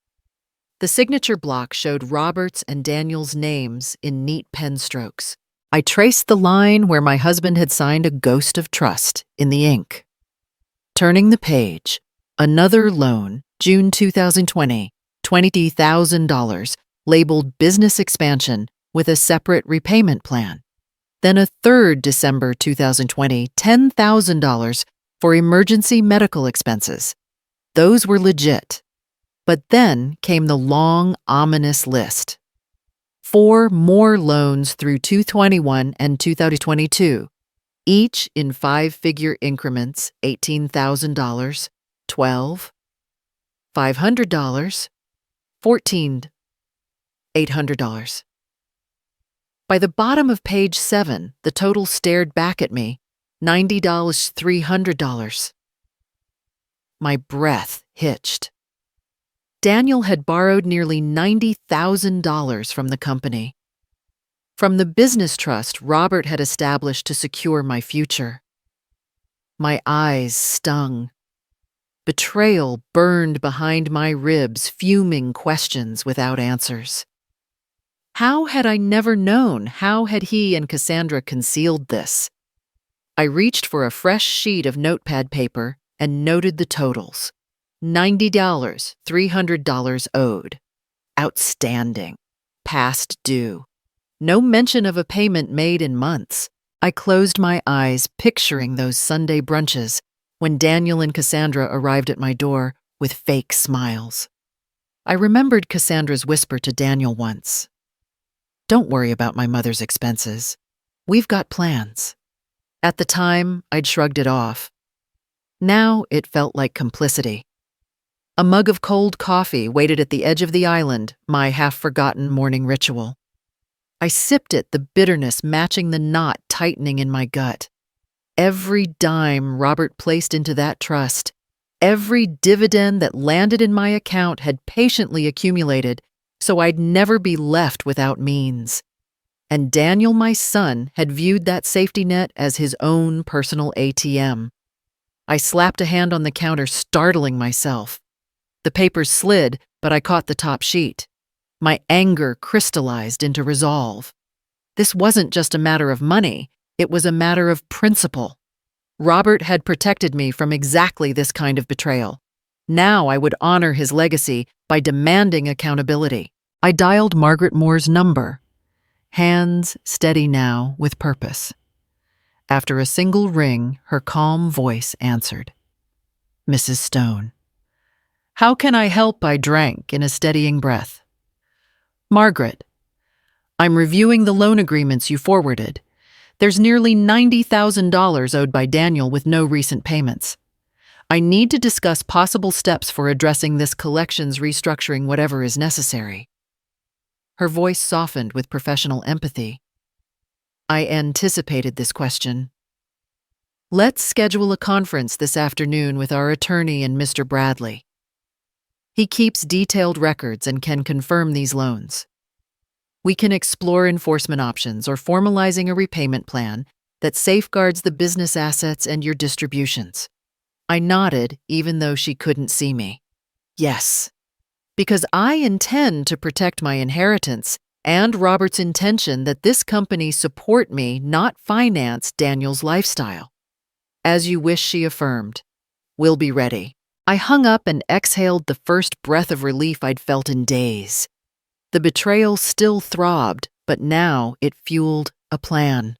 The signature block showed Robert's and Daniel's names in neat pen strokes. I traced the line where my husband had signed a ghost of trust in the ink. Turning the page, another loan, June 2020, $20,000, labeled business expansion with a separate repayment plan. Then a third, December 2020, $10,000 for emergency medical expenses. Those were legit. But then came the long, ominous list. 4 more loans through 2021 and 2022, each in 5-figure increments: $18,000, $12,000, $500, $14,000, $800. By the bottom of page 7, the total stared back at me: $90, $300. My breath hitched. Daniel had borrowed nearly $90,000 from the company, from the business trust Robert had established to secure my future. My eyes stung. Betrayal burned behind my ribs, fuming questions without answers. How had I never known? How had he and Cassandra concealed this? I reached for a fresh sheet of notepad paper and noted the totals. $90, $300 owed. Outstanding. Past due. No mention of a payment made in months. I closed my eyes, picturing those Sunday brunches when Daniel and Cassandra arrived at my door with fake smiles. I remembered Cassandra's whisper to Daniel once. "Don't worry about my mother's expenses. We've got plans." At the time, I'd shrugged it off. Now it felt like complicity. A mug of cold coffee waited at the edge of the island, my half-forgotten morning ritual. I sipped it, the bitterness matching the knot tightening in my gut. Every dime Robert placed into that trust, every dividend that landed in my account had patiently accumulated so I'd never be left without means. And Daniel, my son, had viewed that safety net as his own personal ATM. I slapped a hand on the counter, startling myself. The papers slid, but I caught the top sheet. My anger crystallized into resolve. This wasn't just a matter of money, it was a matter of principle. Robert had protected me from exactly this kind of betrayal. Now I would honor his legacy by demanding accountability. I dialed Margaret Moore's number. Hands steady now with purpose. After a single ring, her calm voice answered. Mrs. Stone. How can I help? I drank in a steadying breath. Margaret, I'm reviewing the loan agreements you forwarded. There's nearly $90,000 owed by Daniel with no recent payments. I need to discuss possible steps for addressing this collections restructuring, whatever is necessary. Her voice softened with professional empathy. I anticipated this question. Let's schedule a conference this afternoon with our attorney and Mr. Bradley. He keeps detailed records and can confirm these loans. We can explore enforcement options or formalizing a repayment plan that safeguards the business assets and your distributions. I nodded, even though she couldn't see me. Yes, because I intend to protect my inheritance and Robert's intention that this company support me, not finance Daniel's lifestyle. As you wish, she affirmed. We'll be ready. I hung up and exhaled the first breath of relief I'd felt in days. The betrayal still throbbed, but now it fueled a plan.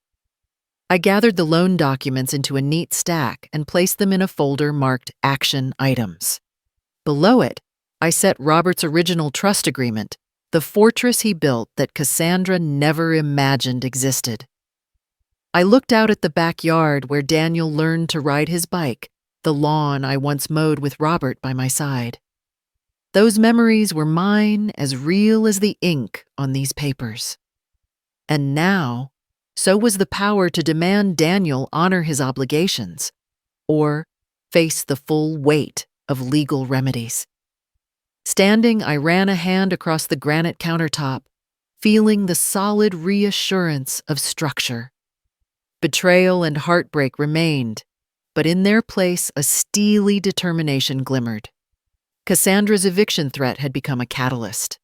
I gathered the loan documents into a neat stack and placed them in a folder marked Action Items. Below it, I set Robert's original trust agreement, the fortress he built that Cassandra never imagined existed. I looked out at the backyard where Daniel learned to ride his bike, the lawn I once mowed with Robert by my side. Those memories were mine, as real as the ink on these papers. And now, so was the power to demand Daniel honor his obligations, or face the full weight of legal remedies. Standing, I ran a hand across the granite countertop, feeling the solid reassurance of structure. Betrayal and heartbreak remained, but in their place a steely determination glimmered. Cassandra's eviction threat had become a catalyst.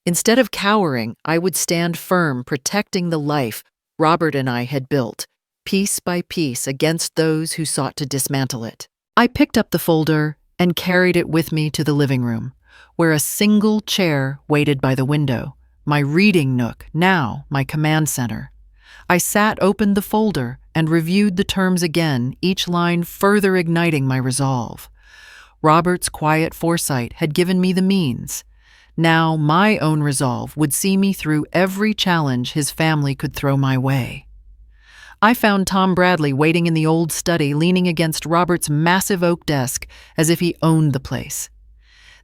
Instead of cowering, I would stand firm, protecting the life Robert and I had built, piece by piece, against those who sought to dismantle it. I picked up the folder and carried it with me to the living room, where a single chair waited by the window, my reading nook, now my command center. I sat, opened the folder, and reviewed the terms again, each line further igniting my resolve. Robert's quiet foresight had given me the means. Now my own resolve would see me through every challenge his family could throw my way. I found Tom Bradley waiting in the old study, leaning against Robert's massive oak desk as if he owned the place.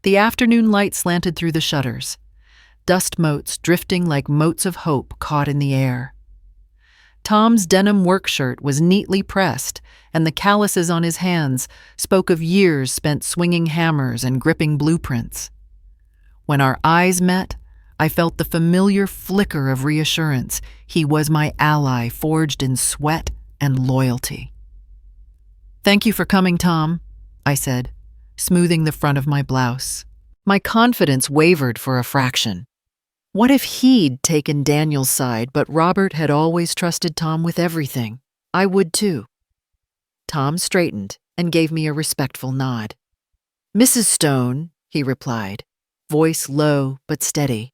The afternoon light slanted through the shutters, dust motes drifting like motes of hope caught in the air. Tom's denim work shirt was neatly pressed, and the calluses on his hands spoke of years spent swinging hammers and gripping blueprints. When our eyes met, I felt the familiar flicker of reassurance. He was my ally, forged in sweat and loyalty. "Thank you for coming, Tom," I said, smoothing the front of my blouse. My confidence wavered for a fraction. What if he'd taken Daniel's side, but Robert had always trusted Tom with everything? I would too. Tom straightened and gave me a respectful nod. "Mrs. Stone," he replied, voice low but steady.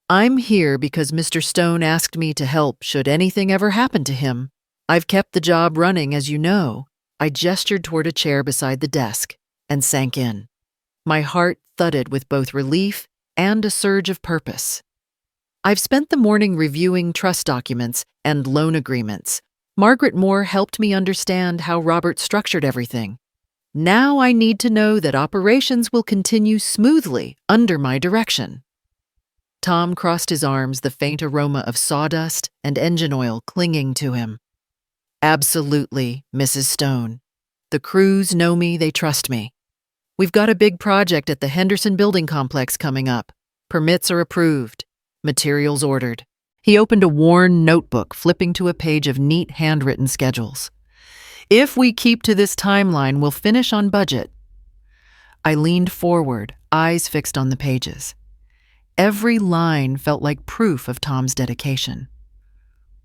"I'm here because Mr. Stone asked me to help should anything ever happen to him. I've kept the job running, as you know." I gestured toward a chair beside the desk and sank in. My heart thudded with both relief and a surge of purpose. I've spent the morning reviewing trust documents and loan agreements. Margaret Moore helped me understand how Robert structured everything. Now I need to know that operations will continue smoothly under my direction. Tom crossed his arms, the faint aroma of sawdust and engine oil clinging to him. "Absolutely, Mrs. Stone. The crews know me, they trust me. We've got a big project at the Henderson Building Complex coming up. Permits are approved. Materials ordered." He opened a worn notebook, flipping to a page of neat handwritten schedules. "If we keep to this timeline, we'll finish on budget." I leaned forward, eyes fixed on the pages. Every line felt like proof of Tom's dedication.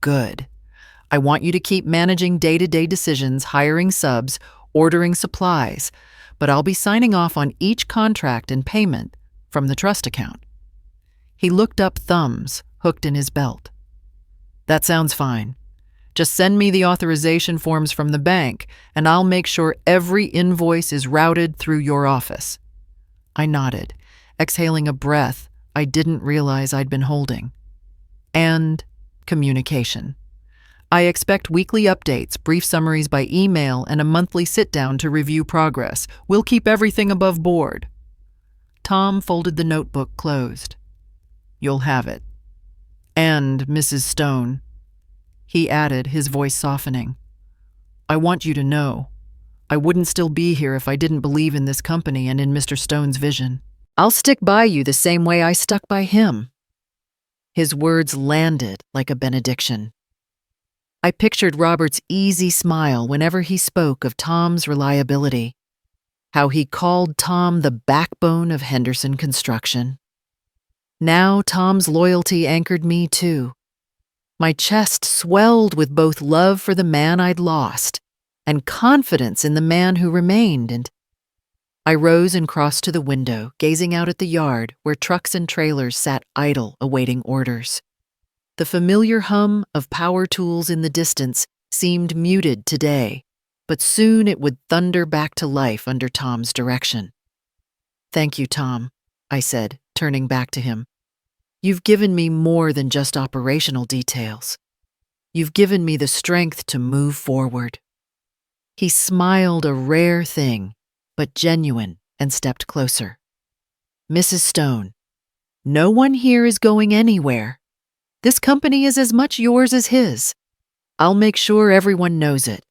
"Good. I want you to keep managing day-to-day decisions, hiring subs, ordering supplies, but I'll be signing off on each contract and payment from the trust account." He looked up, thumbs hooked in his belt. "That sounds fine. Just send me the authorization forms from the bank, and I'll make sure every invoice is routed through your office." I nodded, exhaling a breath I didn't realize I'd been holding. "And communication. I expect weekly updates, brief summaries by email, and a monthly sit-down to review progress. We'll keep everything above board." Tom folded the notebook closed. "You'll have it. And, Mrs. Stone," he added, his voice softening, "I want you to know, I wouldn't still be here if I didn't believe in this company and in Mr. Stone's vision. I'll stick by you the same way I stuck by him." His words landed like a benediction. I pictured Robert's easy smile whenever he spoke of Tom's reliability, how he called Tom the backbone of Henderson Construction. Now Tom's loyalty anchored me too. My chest swelled with both love for the man I'd lost and confidence in the man who remained, and I rose and crossed to the window, gazing out at the yard where trucks and trailers sat idle awaiting orders. The familiar hum of power tools in the distance seemed muted today, but soon it would thunder back to life under Tom's direction. "Thank you, Tom," I said, turning back to him. "You've given me more than just operational details. You've given me the strength to move forward." He smiled, a rare thing, but genuine, and stepped closer. "Mrs. Stone, no one here is going anywhere. This company is as much yours as his. I'll make sure everyone knows it."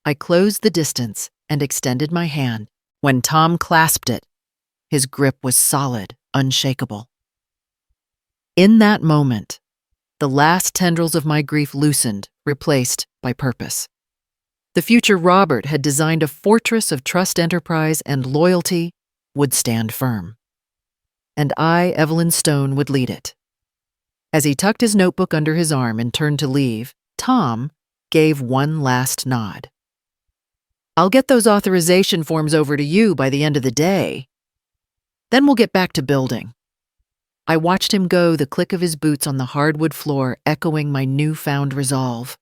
I closed the distance and extended my hand. When Tom clasped it, his grip was solid, unshakable. In that moment, the last tendrils of my grief loosened, replaced by purpose. The future Robert had designed a fortress of trust, enterprise, and loyalty would stand firm. And I, Evelyn Stone, would lead it. As he tucked his notebook under his arm and turned to leave, Tom gave one last nod. "I'll get those authorization forms over to you by the end of the day. Then we'll get back to building." I watched him go, the click of his boots on the hardwood floor echoing my newfound resolve.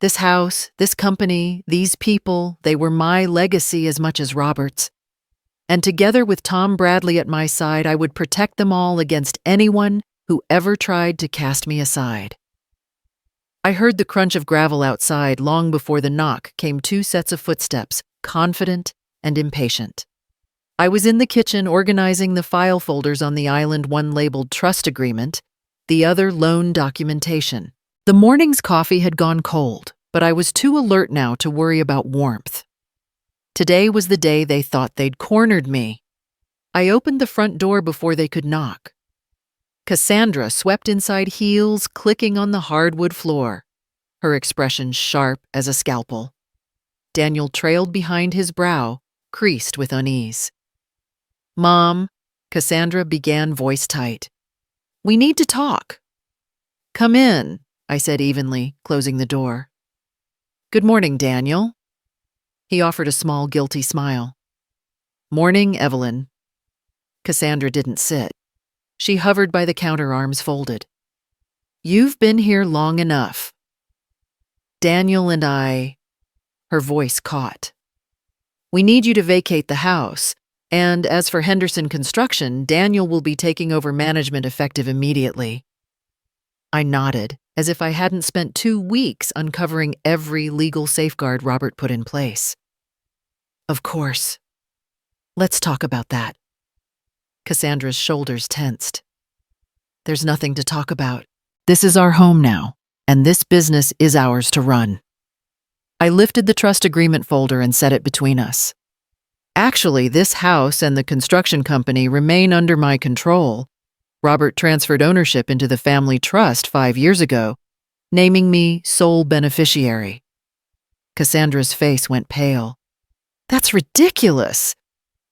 This house, this company, these people, they were my legacy as much as Robert's. And together with Tom Bradley at my side, I would protect them all against anyone who ever tried to cast me aside. I heard the crunch of gravel outside long before the knock came two sets of footsteps, confident and impatient. I was in the kitchen organizing the file folders on the island, one labeled trust agreement, the other loan documentation. The morning's coffee had gone cold, but I was too alert now to worry about warmth. Today was the day they thought they'd cornered me. I opened the front door before they could knock. Cassandra swept inside, heels clicking on the hardwood floor, her expression sharp as a scalpel. Daniel trailed behind, his brow creased with unease. "Mom," Cassandra began, voice tight, "we need to talk." "Come in," I said evenly, closing the door. "Good morning, Daniel." He offered a small, guilty smile. "Morning, Evelyn." Cassandra didn't sit. She hovered by the counter, arms folded. "You've been here long enough. Daniel and I," her voice caught. "We need you to vacate the house, and as for Henderson Construction, Daniel will be taking over management effective immediately." I nodded, as if I hadn't spent 2 weeks uncovering every legal safeguard Robert put in place. "Of course. Let's talk about that." Cassandra's shoulders tensed. "There's nothing to talk about. This is our home now, and this business is ours to run." I lifted the trust agreement folder and set it between us. "Actually, this house and the construction company remain under my control. Robert transferred ownership into the family trust 5 years ago, naming me sole beneficiary." Cassandra's face went pale. "That's ridiculous.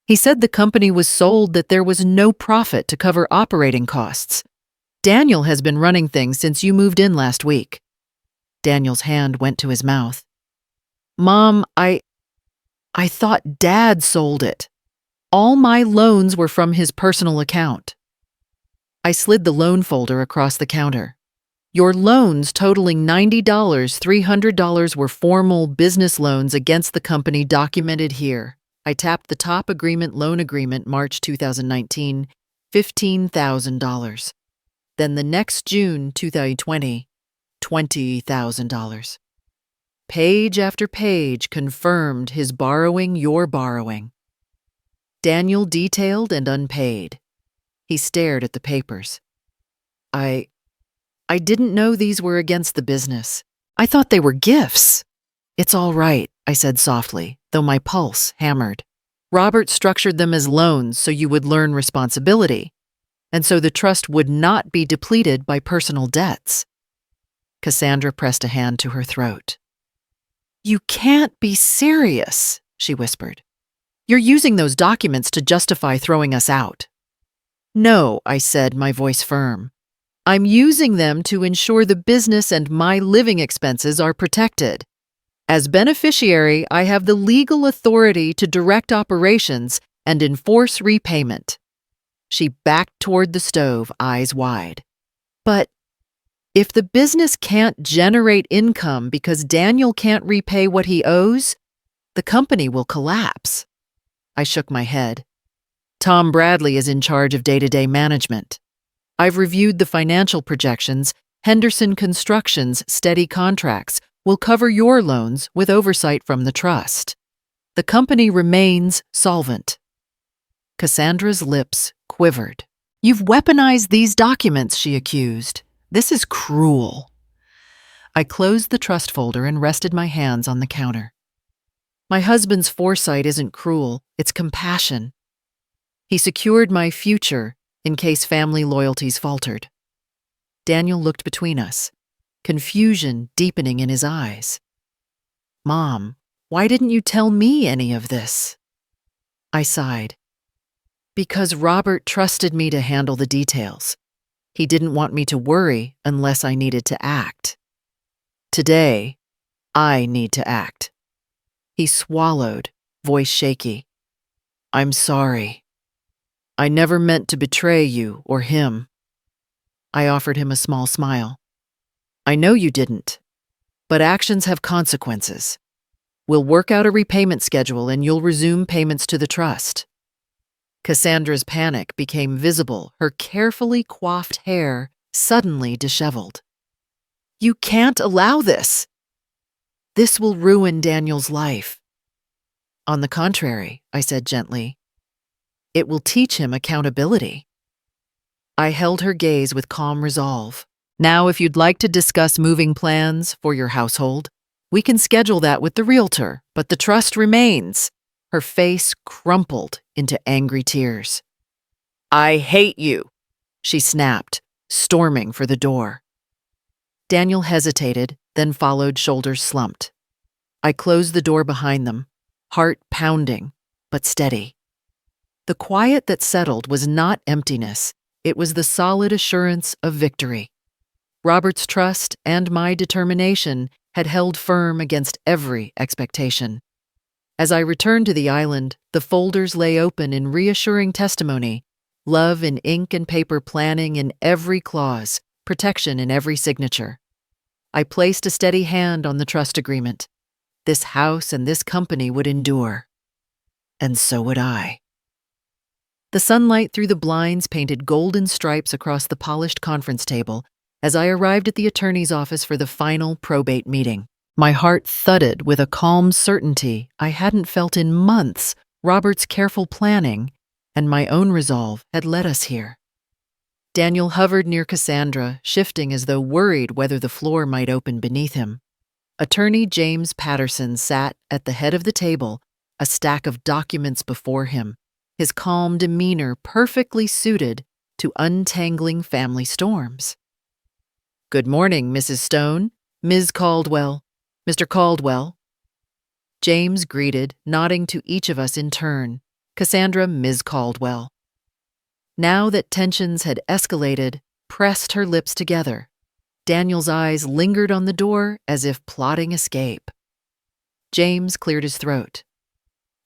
He said the company was sold, that there was no profit to cover operating costs. Daniel has been running things since you moved in last week." Daniel's hand went to his mouth. "Mom, I thought Dad sold it. All my loans were from his personal account." I slid the loan folder across the counter. Your loans totaling $90, $300 were formal business loans against the company documented here. I tapped the top agreement, loan agreement, March 2019, $15,000. Then the next June 2020, $20,000. Page after page confirmed his borrowing, your borrowing. Daniel detailed and unpaid. He stared at the papers. I didn't know these were against the business. I thought they were gifts. It's all right, I said softly, though my pulse hammered. Robert structured them as loans so you would learn responsibility, and so the trust would not be depleted by personal debts. Cassandra pressed a hand to her throat. You can't be serious, she whispered. You're using those documents to justify throwing us out. No, I said, my voice firm. I'm using them to ensure the business and my living expenses are protected. As beneficiary, I have the legal authority to direct operations and enforce repayment. She backed toward the stove, eyes wide. But if the business can't generate income because Daniel can't repay what he owes, the company will collapse. I shook my head. Tom Bradley is in charge of day-to-day management. I've reviewed the financial projections. Henderson Construction's steady contracts will cover your loans with oversight from the trust. The company remains solvent. Cassandra's lips quivered. You've weaponized these documents, she accused. This is cruel. I closed the trust folder and rested my hands on the counter. My husband's foresight isn't cruel, it's compassion. He secured my future in case family loyalties faltered. Daniel looked between us, confusion deepening in his eyes. Mom, why didn't you tell me any of this? I sighed. Because Robert trusted me to handle the details. He didn't want me to worry unless I needed to act. Today, I need to act. He swallowed, voice shaky. I'm sorry. I never meant to betray you or him. I offered him a small smile. I know you didn't, but actions have consequences. We'll work out a repayment schedule and you'll resume payments to the trust. Cassandra's panic became visible, her carefully coiffed hair suddenly disheveled. You can't allow this. This will ruin Daniel's life. On the contrary, I said gently, it will teach him accountability. I held her gaze with calm resolve. Now, if you'd like to discuss moving plans for your household, we can schedule that with the realtor, but the trust remains. Her face crumpled into angry tears. I hate you, she snapped, storming for the door. Daniel hesitated, then followed, shoulders slumped. I closed the door behind them, heart pounding, but steady. The quiet that settled was not emptiness, it was the solid assurance of victory. Robert's trust and my determination had held firm against every expectation. As I returned to the island, the folders lay open in reassuring testimony, love in ink and paper, planning in every clause, protection in every signature. I placed a steady hand on the trust agreement. This house and this company would endure. And so would I. The sunlight through the blinds painted golden stripes across the polished conference table as I arrived at the attorney's office for the final probate meeting. My heart thudded with a calm certainty I hadn't felt in months. Robert's careful planning and my own resolve had led us here. Daniel hovered near Cassandra, shifting as though worried whether the floor might open beneath him. Attorney James Patterson sat at the head of the table, a stack of documents before him, his calm demeanor perfectly suited to untangling family storms. Good morning, Mrs. Stone, Ms. Caldwell, Mr. Caldwell. James greeted, nodding to each of us in turn. Cassandra, Ms. Caldwell. Now that tensions had escalated, pressed her lips together. Daniel's eyes lingered on the door as if plotting escape. James cleared his throat.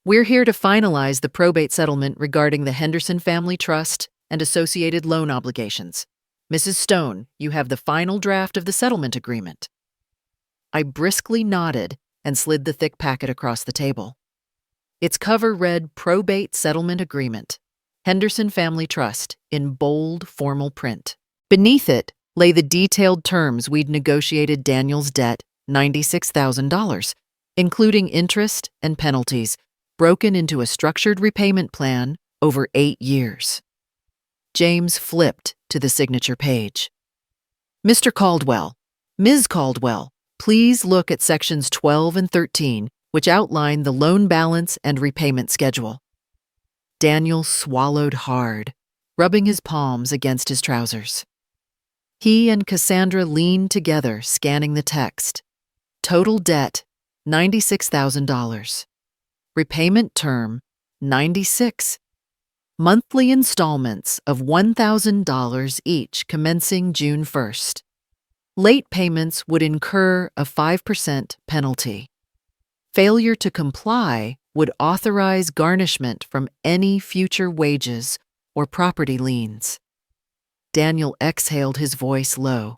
We're here to finalize the probate settlement regarding the Henderson Family Trust and associated loan obligations. Mrs. Stone, you have the final draft of the settlement agreement. I briskly nodded and slid the thick packet across the table. Its cover read Probate Settlement Agreement, Henderson Family Trust, in bold, formal print. Beneath it lay the detailed terms we'd negotiated Daniel's debt, $96,000, including interest and penalties, broken into a structured repayment plan over 8 years. James flipped to the signature page. Mr. Caldwell, Ms. Caldwell, please look at sections 12 and 13, which outline the loan balance and repayment schedule. Daniel swallowed hard, rubbing his palms against his trousers. He and Cassandra leaned together, scanning the text. Total debt, $96,000. Repayment term, 96. Monthly installments of $1,000 each commencing June 1st. Late payments would incur a 5% penalty. Failure to comply would authorize garnishment from any future wages or property liens. Daniel exhaled, his voice low.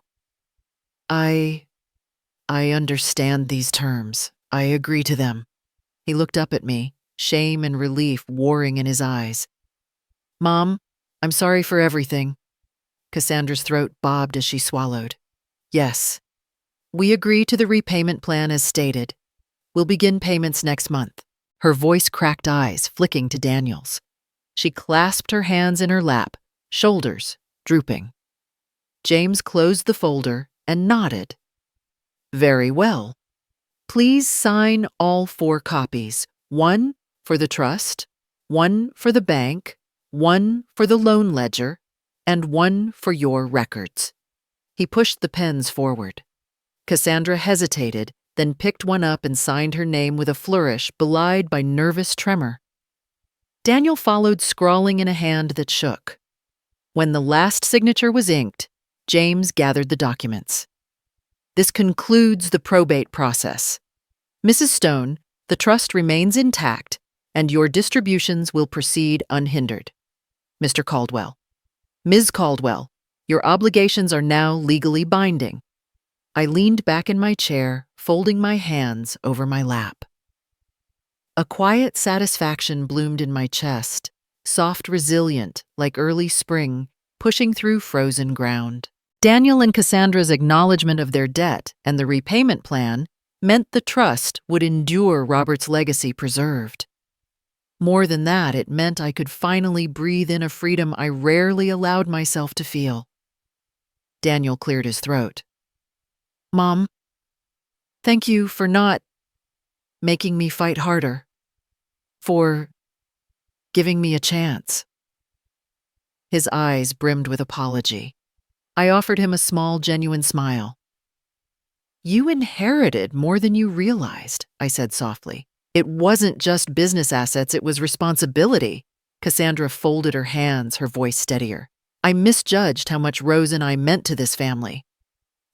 I understand these terms. I agree to them. He looked up at me, shame and relief warring in his eyes. Mom, I'm sorry for everything. Cassandra's throat bobbed as she swallowed. Yes. We agree to the repayment plan as stated. We'll begin payments next month. Her voice-cracked eyes flicking to Daniel's. She clasped her hands in her lap, shoulders drooping. James closed the folder and nodded. Very well. Please sign all 4 copies, 1 for the trust, 1 for the bank, 1 for the loan ledger, and 1 for your records. He pushed the pens forward. Cassandra hesitated, then picked one up and signed her name with a flourish belied by nervous tremor. Daniel followed, scrawling in a hand that shook. When the last signature was inked, James gathered the documents. This concludes the probate process. Mrs. Stone, the trust remains intact, and your distributions will proceed unhindered. Mr. Caldwell. Ms. Caldwell, your obligations are now legally binding. I leaned back in my chair, folding my hands over my lap. A quiet satisfaction bloomed in my chest, soft, resilient, like early spring, pushing through frozen ground. Daniel and Cassandra's acknowledgement of their debt and the repayment plan meant the trust would endure, Robert's legacy preserved. More than that, it meant I could finally breathe in a freedom I rarely allowed myself to feel. Daniel cleared his throat. Mom, thank you for not making me fight harder, for giving me a chance. His eyes brimmed with apology. I offered him a small, genuine smile. You inherited more than you realized, I said softly. It wasn't just business assets, it was responsibility. Cassandra folded her hands, her voice steadier. I misjudged how much Rose and I meant to this family.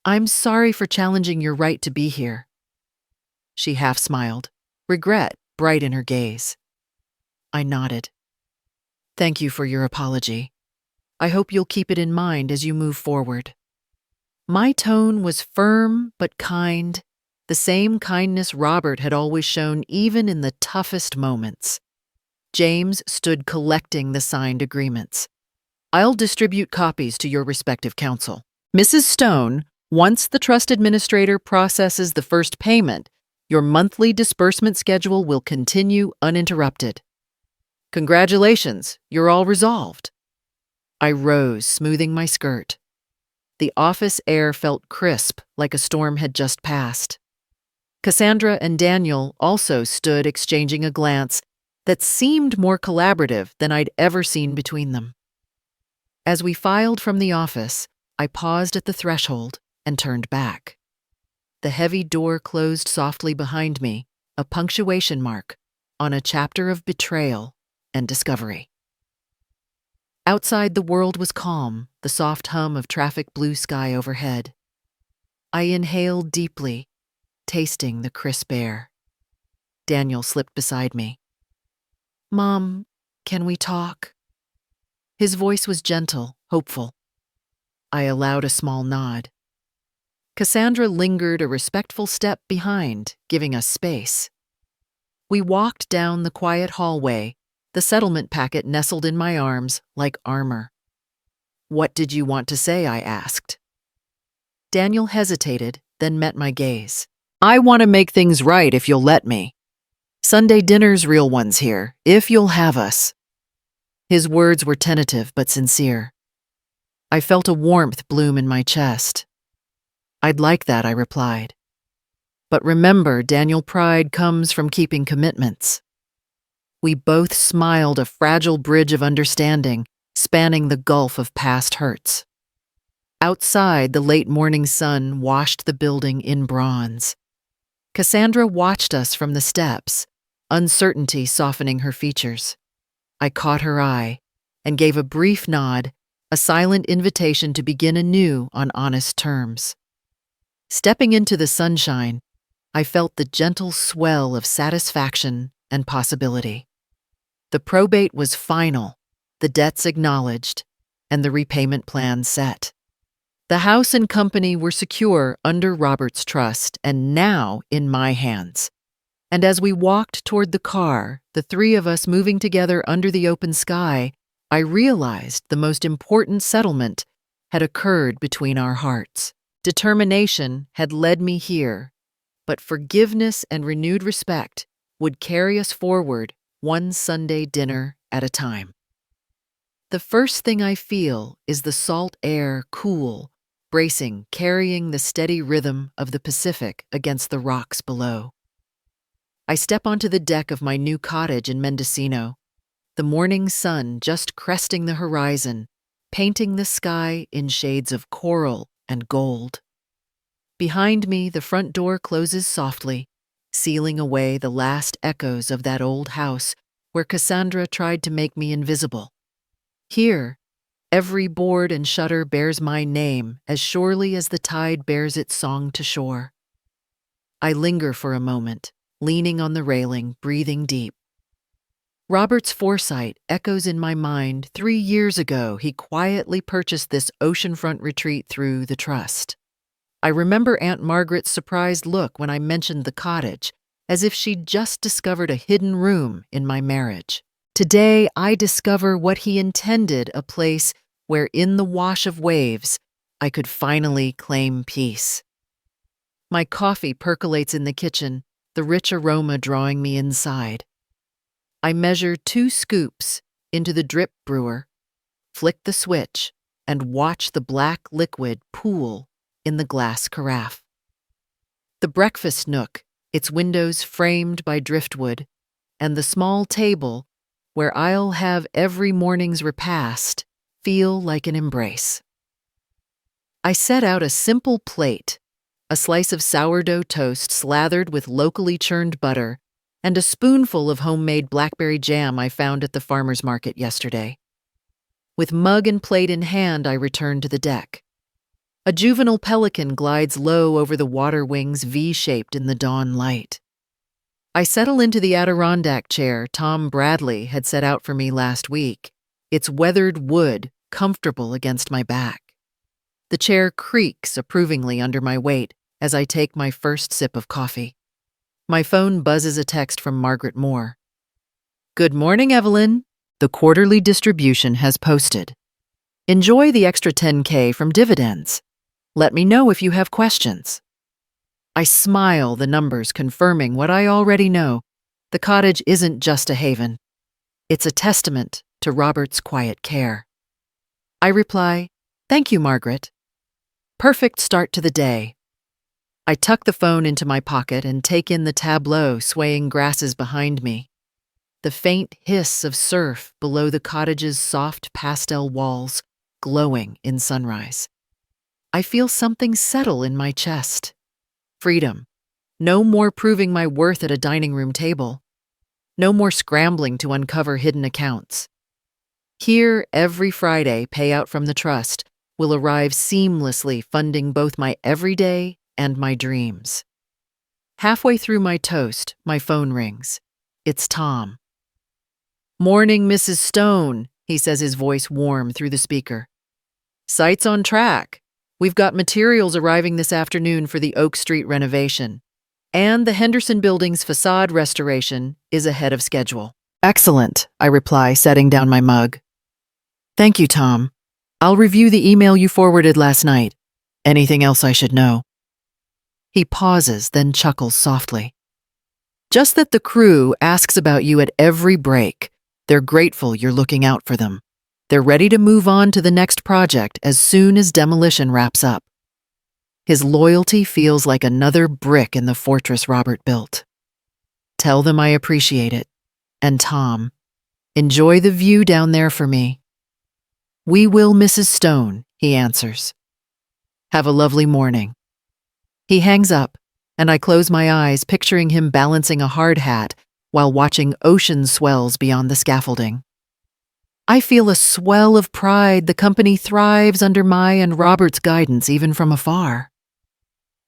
I'm sorry for challenging your right to be here. She half smiled, regret bright in her gaze. I nodded. Thank you for your apology. I hope you'll keep it in mind as you move forward. My tone was firm but kind, the same kindness Robert had always shown even in the toughest moments. James stood collecting the signed agreements. I'll distribute copies to your respective counsel. Mrs. Stone, once the trust administrator processes the first payment, your monthly disbursement schedule will continue uninterrupted. Congratulations, you're all resolved. I rose, smoothing my skirt. The office air felt crisp, like a storm had just passed. Cassandra and Daniel also stood, exchanging a glance that seemed more collaborative than I'd ever seen between them. As we filed from the office, I paused at the threshold and turned back. The heavy door closed softly behind me, a punctuation mark on a chapter of betrayal and discovery. Outside, the world was calm, the soft hum of traffic, blue sky overhead. I inhaled deeply, tasting the crisp air. Daniel slipped beside me. Mom, can we talk? His voice was gentle, hopeful. I allowed a small nod. Cassandra lingered a respectful step behind, giving us space. We walked down the quiet hallway, the settlement packet nestled in my arms like armor. "What did you want to say?" I asked. Daniel hesitated, then met my gaze. "I want to make things right if you'll let me. Sunday dinner's real ones here, if you'll have us." His words were tentative but sincere. I felt a warmth bloom in my chest. "I'd like that," I replied. "But remember, Daniel, pride comes from keeping commitments." We both smiled, a fragile bridge of understanding, spanning the gulf of past hurts. Outside, the late morning sun washed the building in bronze. Cassandra watched us from the steps, uncertainty softening her features. I caught her eye and gave a brief nod, a silent invitation to begin anew on honest terms. Stepping into the sunshine, I felt the gentle swell of satisfaction and possibility. The probate was final, the debts acknowledged, and the repayment plan set. The house and company were secure under Robert's trust and now in my hands. And as we walked toward the car, the three of us moving together under the open sky, I realized the most important settlement had occurred between our hearts. Determination had led me here, but forgiveness and renewed respect would carry us forward one Sunday dinner at a time. The first thing I feel is the salt air, cool, bracing, carrying the steady rhythm of the Pacific against the rocks below. I step onto the deck of my new cottage in Mendocino, the morning sun just cresting the horizon, painting the sky in shades of coral and gold. Behind me, the front door closes softly, sealing away the last echoes of that old house where Cassandra tried to make me invisible. Here, every board and shutter bears my name as surely as the tide bears its song to shore. I linger for a moment, leaning on the railing, breathing deep. Robert's foresight echoes in my mind. 3 years ago, he quietly purchased this oceanfront retreat through the trust. I remember Aunt Margaret's surprised look when I mentioned the cottage, as if she'd just discovered a hidden room in my marriage. Today, I discover what he intended, a place where in the wash of waves, I could finally claim peace. My coffee percolates in the kitchen, the rich aroma drawing me inside. I measure 2 scoops into the drip brewer, flick the switch, and watch the black liquid pool in the glass carafe. The breakfast nook, its windows framed by driftwood, and the small table where I'll have every morning's repast, feel like an embrace. I set out a simple plate, a slice of sourdough toast slathered with locally churned butter, and a spoonful of homemade blackberry jam I found at the farmer's market yesterday. With mug and plate in hand, I return to the deck. A juvenile pelican glides low over the water wings V-shaped in the dawn light. I settle into the Adirondack chair Tom Bradley had set out for me last week, its weathered wood comfortable against my back. The chair creaks approvingly under my weight as I take my first sip of coffee. My phone buzzes a text from Margaret Moore. "Good morning, Evelyn. The quarterly distribution has posted. Enjoy the extra $10K from dividends. Let me know if you have questions." I smile, the numbers confirming what I already know. The cottage isn't just a haven. It's a testament to Robert's quiet care. I reply, "Thank you, Margaret." Perfect start to the day. I tuck the phone into my pocket and take in the tableau swaying grasses behind me. The faint hiss of surf below the cottage's soft pastel walls, glowing in sunrise. I feel something settle in my chest. Freedom. No more proving my worth at a dining room table. No more scrambling to uncover hidden accounts. Here, every Friday, payout from the trust will arrive seamlessly, funding both my everyday and my dreams. Halfway through my toast, my phone rings. It's Tom. "Morning, Mrs. Stone," he says, his voice warm through the speaker. Site's on track. We've got materials arriving this afternoon for the Oak Street renovation. And the Henderson Building's facade restoration is ahead of schedule. Excellent, I reply, setting down my mug. Thank you, Tom. I'll review the email you forwarded last night. Anything else I should know? He pauses, then chuckles softly. Just that the crew asks about you at every break. They're grateful you're looking out for them. They're ready to move on to the next project as soon as demolition wraps up. His loyalty feels like another brick in the fortress Robert built. Tell them I appreciate it. And Tom, enjoy the view down there for me. We will, Mrs. Stone, he answers. Have a lovely morning. He hangs up, and I close my eyes, picturing him balancing a hard hat while watching ocean swells beyond the scaffolding. I feel a swell of pride the company thrives under my and Robert's guidance even from afar.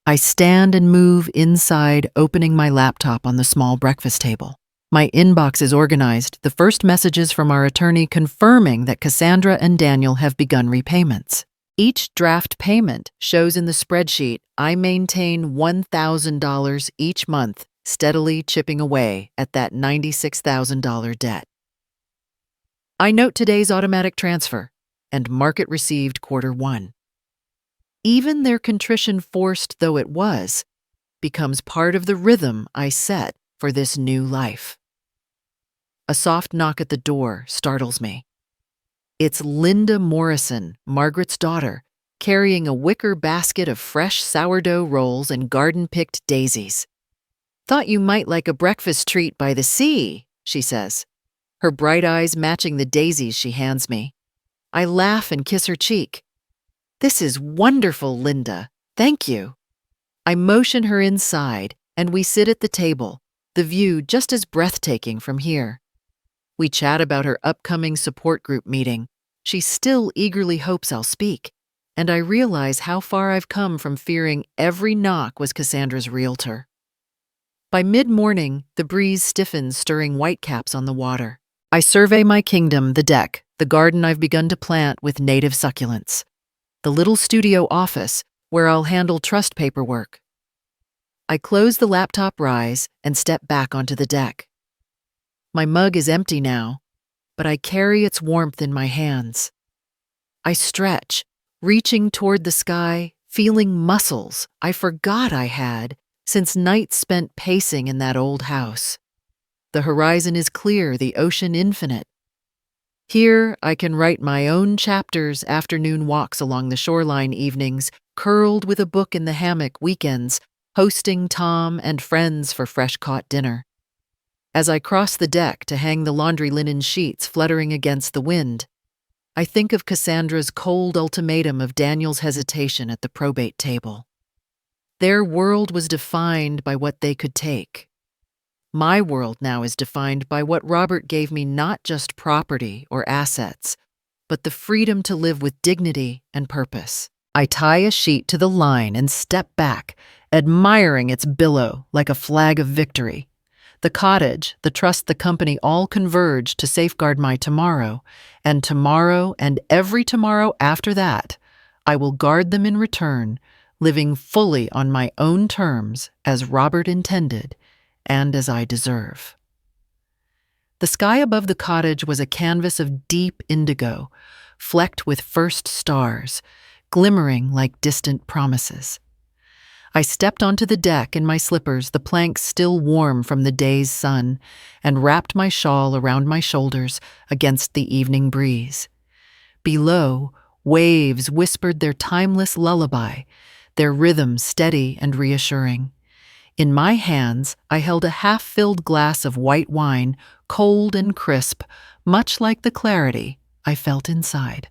I stand and move inside, opening my laptop on the small breakfast table. My inbox is organized, the first messages from our attorney confirming that Cassandra and Daniel have begun repayments. Each draft payment shows in the spreadsheet I maintain $1,000 each month, steadily chipping away at that $96,000 debt. I note today's automatic transfer and market received Q1. Even their contrition, forced though it was, becomes part of the rhythm I set for this new life. A soft knock at the door startles me. It's Linda Morrison, Margaret's daughter, carrying a wicker basket of fresh sourdough rolls and garden-picked daisies. Thought you might like a breakfast treat by the sea, she says, her bright eyes matching the daisies she hands me. I laugh and kiss her cheek. This is wonderful, Linda. Thank you. I motion her inside, and we sit at the table, the view just as breathtaking from here. We chat about her upcoming support group meeting. She still eagerly hopes I'll speak, and I realize how far I've come from fearing every knock was Cassandra's realtor. By mid-morning, the breeze stiffens, stirring whitecaps on the water. I survey my kingdom, the deck, the garden I've begun to plant with native succulents, the little studio office where I'll handle trust paperwork. I close the laptop rise and step back onto the deck. My mug is empty now, but I carry its warmth in my hands. I stretch, reaching toward the sky, feeling muscles I forgot I had since nights spent pacing in that old house. The horizon is clear, the ocean infinite. Here I can write my own chapters, afternoon walks along the shoreline evenings, curled with a book in the hammock weekends, hosting Tom and friends for fresh-caught dinner. As I cross the deck to hang the laundry linen sheets fluttering against the wind, I think of Cassandra's cold ultimatum, of Daniel's hesitation at the probate table. Their world was defined by what they could take. My world now is defined by what Robert gave me, not just property or assets, but the freedom to live with dignity and purpose. I tie a sheet to the line and step back, admiring its billow like a flag of victory. The cottage, the trust, the company all converge to safeguard my tomorrow, and every tomorrow after that, I will guard them in return, living fully on my own terms as Robert intended and as I deserve. The sky above the cottage was a canvas of deep indigo, flecked with first stars, glimmering like distant promises. I stepped onto the deck in my slippers, the planks still warm from the day's sun, and wrapped my shawl around my shoulders against the evening breeze. Below, waves whispered their timeless lullaby, their rhythm steady and reassuring. In my hands, I held a half-filled glass of white wine, cold and crisp, much like the clarity I felt inside.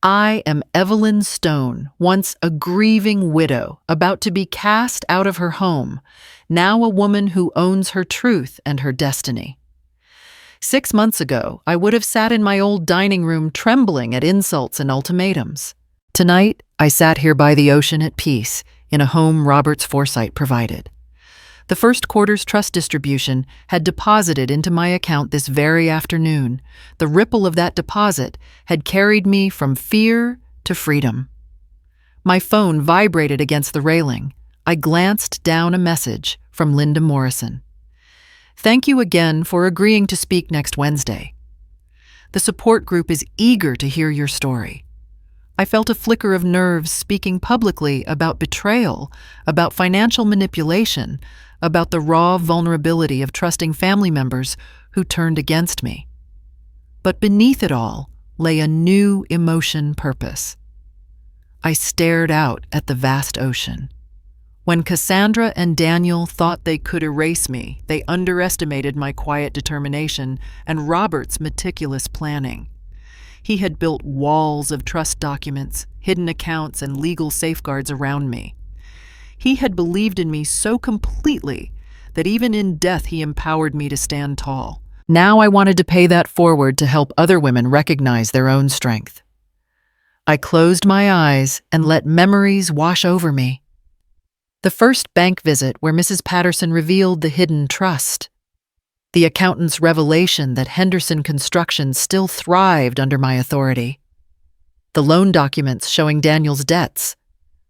I am Evelyn Stone, once a grieving widow, about to be cast out of her home, now a woman who owns her truth and her destiny. 6 months ago, I would have sat in my old dining room trembling at insults and ultimatums. Tonight, I sat here by the ocean at peace, in a home Robert's foresight provided. The first quarter's trust distribution had deposited into my account this very afternoon. The ripple of that deposit had carried me from fear to freedom. My phone vibrated against the railing. I glanced down a message from Linda Morrison. "Thank you again for agreeing to speak next Wednesday. The support group is eager to hear your story." I felt a flicker of nerves speaking publicly about betrayal, about financial manipulation, about the raw vulnerability of trusting family members who turned against me. But beneath it all lay a new emotion purpose. I stared out at the vast ocean. When Cassandra and Daniel thought they could erase me, they underestimated my quiet determination and Robert's meticulous planning. He had built walls of trust documents, hidden accounts, and legal safeguards around me. He had believed in me so completely that even in death he empowered me to stand tall. Now I wanted to pay that forward to help other women recognize their own strength. I closed my eyes and let memories wash over me. The first bank visit where Mrs. Patterson revealed the hidden trust. The accountant's revelation that Henderson Construction still thrived under my authority. The loan documents showing Daniel's debts.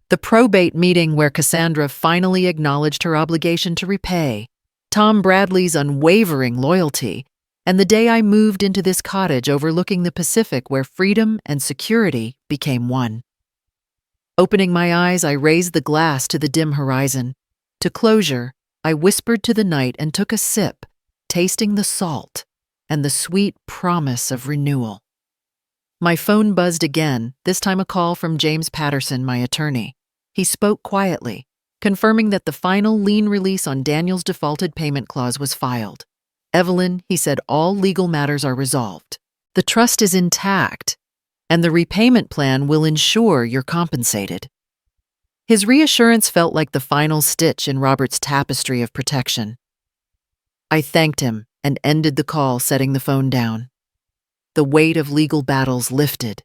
The probate meeting where Cassandra finally acknowledged her obligation to repay. Tom Bradley's unwavering loyalty. And the day I moved into this cottage overlooking the Pacific where freedom and security became one. Opening my eyes, I raised the glass to the dim horizon. To closure, I whispered to the night and took a sip, tasting the salt and the sweet promise of renewal. My phone buzzed again, this time a call from James Patterson, my attorney. He spoke quietly, confirming that the final lien release on Daniel's defaulted payment clause was filed. "Evelyn," he said, "all legal matters are resolved. The trust is intact, and the repayment plan will ensure you're compensated." His reassurance felt like the final stitch in Robert's tapestry of protection. I thanked him and ended the call, setting the phone down. The weight of legal battles lifted,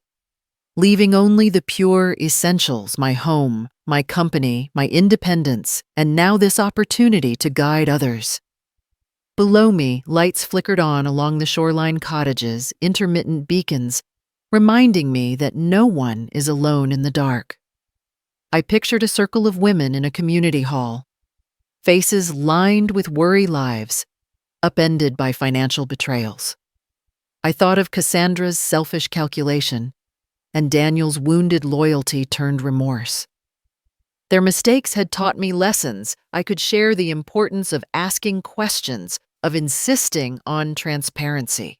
leaving only the pure essentials: my home, my company, my independence, and now this opportunity to guide others. Below me, lights flickered on along the shoreline cottages, intermittent beacons, reminding me that no one is alone in the dark. I pictured a circle of women in a community hall, faces lined with worry lives, upended by financial betrayals. I thought of Cassandra's selfish calculation and Daniel's wounded loyalty turned remorse. Their mistakes had taught me lessons. I could share the importance of asking questions, of insisting on transparency.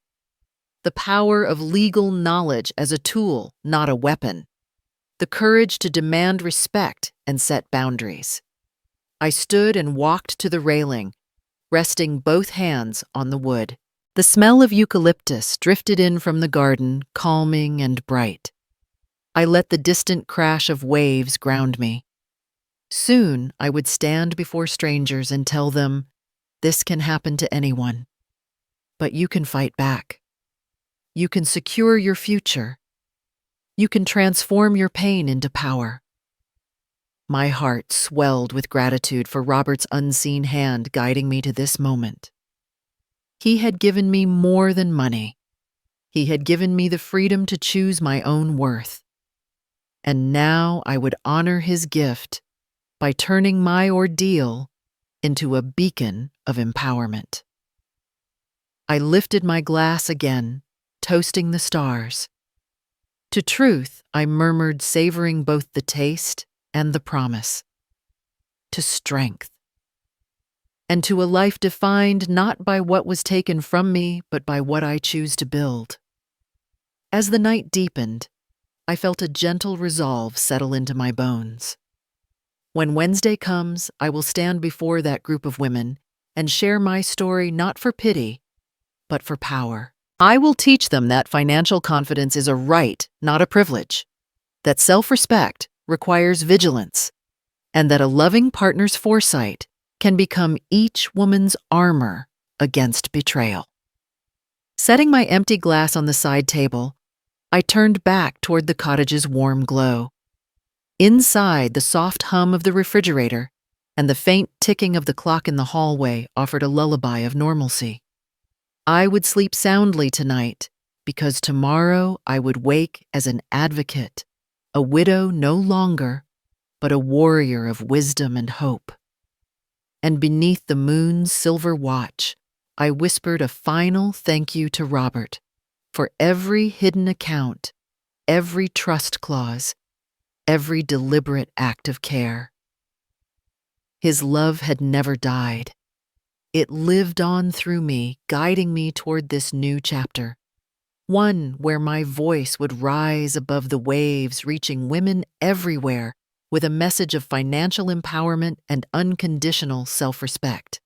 The power of legal knowledge as a tool, not a weapon. The courage to demand respect and set boundaries. I stood and walked to the railing, resting both hands on the wood. The smell of eucalyptus drifted in from the garden, calming and bright. I let the distant crash of waves ground me. Soon I would stand before strangers and tell them, "This can happen to anyone. But you can fight back. You can secure your future. You can transform your pain into power." My heart swelled with gratitude for Robert's unseen hand guiding me to this moment. He had given me more than money. He had given me the freedom to choose my own worth. And now I would honor his gift by turning my ordeal into a beacon of empowerment. I lifted my glass again, toasting the stars. To truth, I murmured, savoring both the taste and the promise. To strength. And to a life defined not by what was taken from me, but by what I choose to build. As the night deepened, I felt a gentle resolve settle into my bones. When Wednesday comes, I will stand before that group of women and share my story not for pity, but for power. I will teach them that financial confidence is a right, not a privilege, that self-respect requires vigilance, and that a loving partner's foresight can become each woman's armor against betrayal. Setting my empty glass on the side table, I turned back toward the cottage's warm glow. Inside, the soft hum of the refrigerator and the faint ticking of the clock in the hallway offered a lullaby of normalcy. I would sleep soundly tonight, because tomorrow I would wake as an advocate, a widow no longer, but a warrior of wisdom and hope. And beneath the moon's silver watch, I whispered a final thank you to Robert for every hidden account, every trust clause, every deliberate act of care. His love had never died. It lived on through me, guiding me toward this new chapter, one where my voice would rise above the waves, reaching women everywhere with a message of financial empowerment and unconditional self-respect.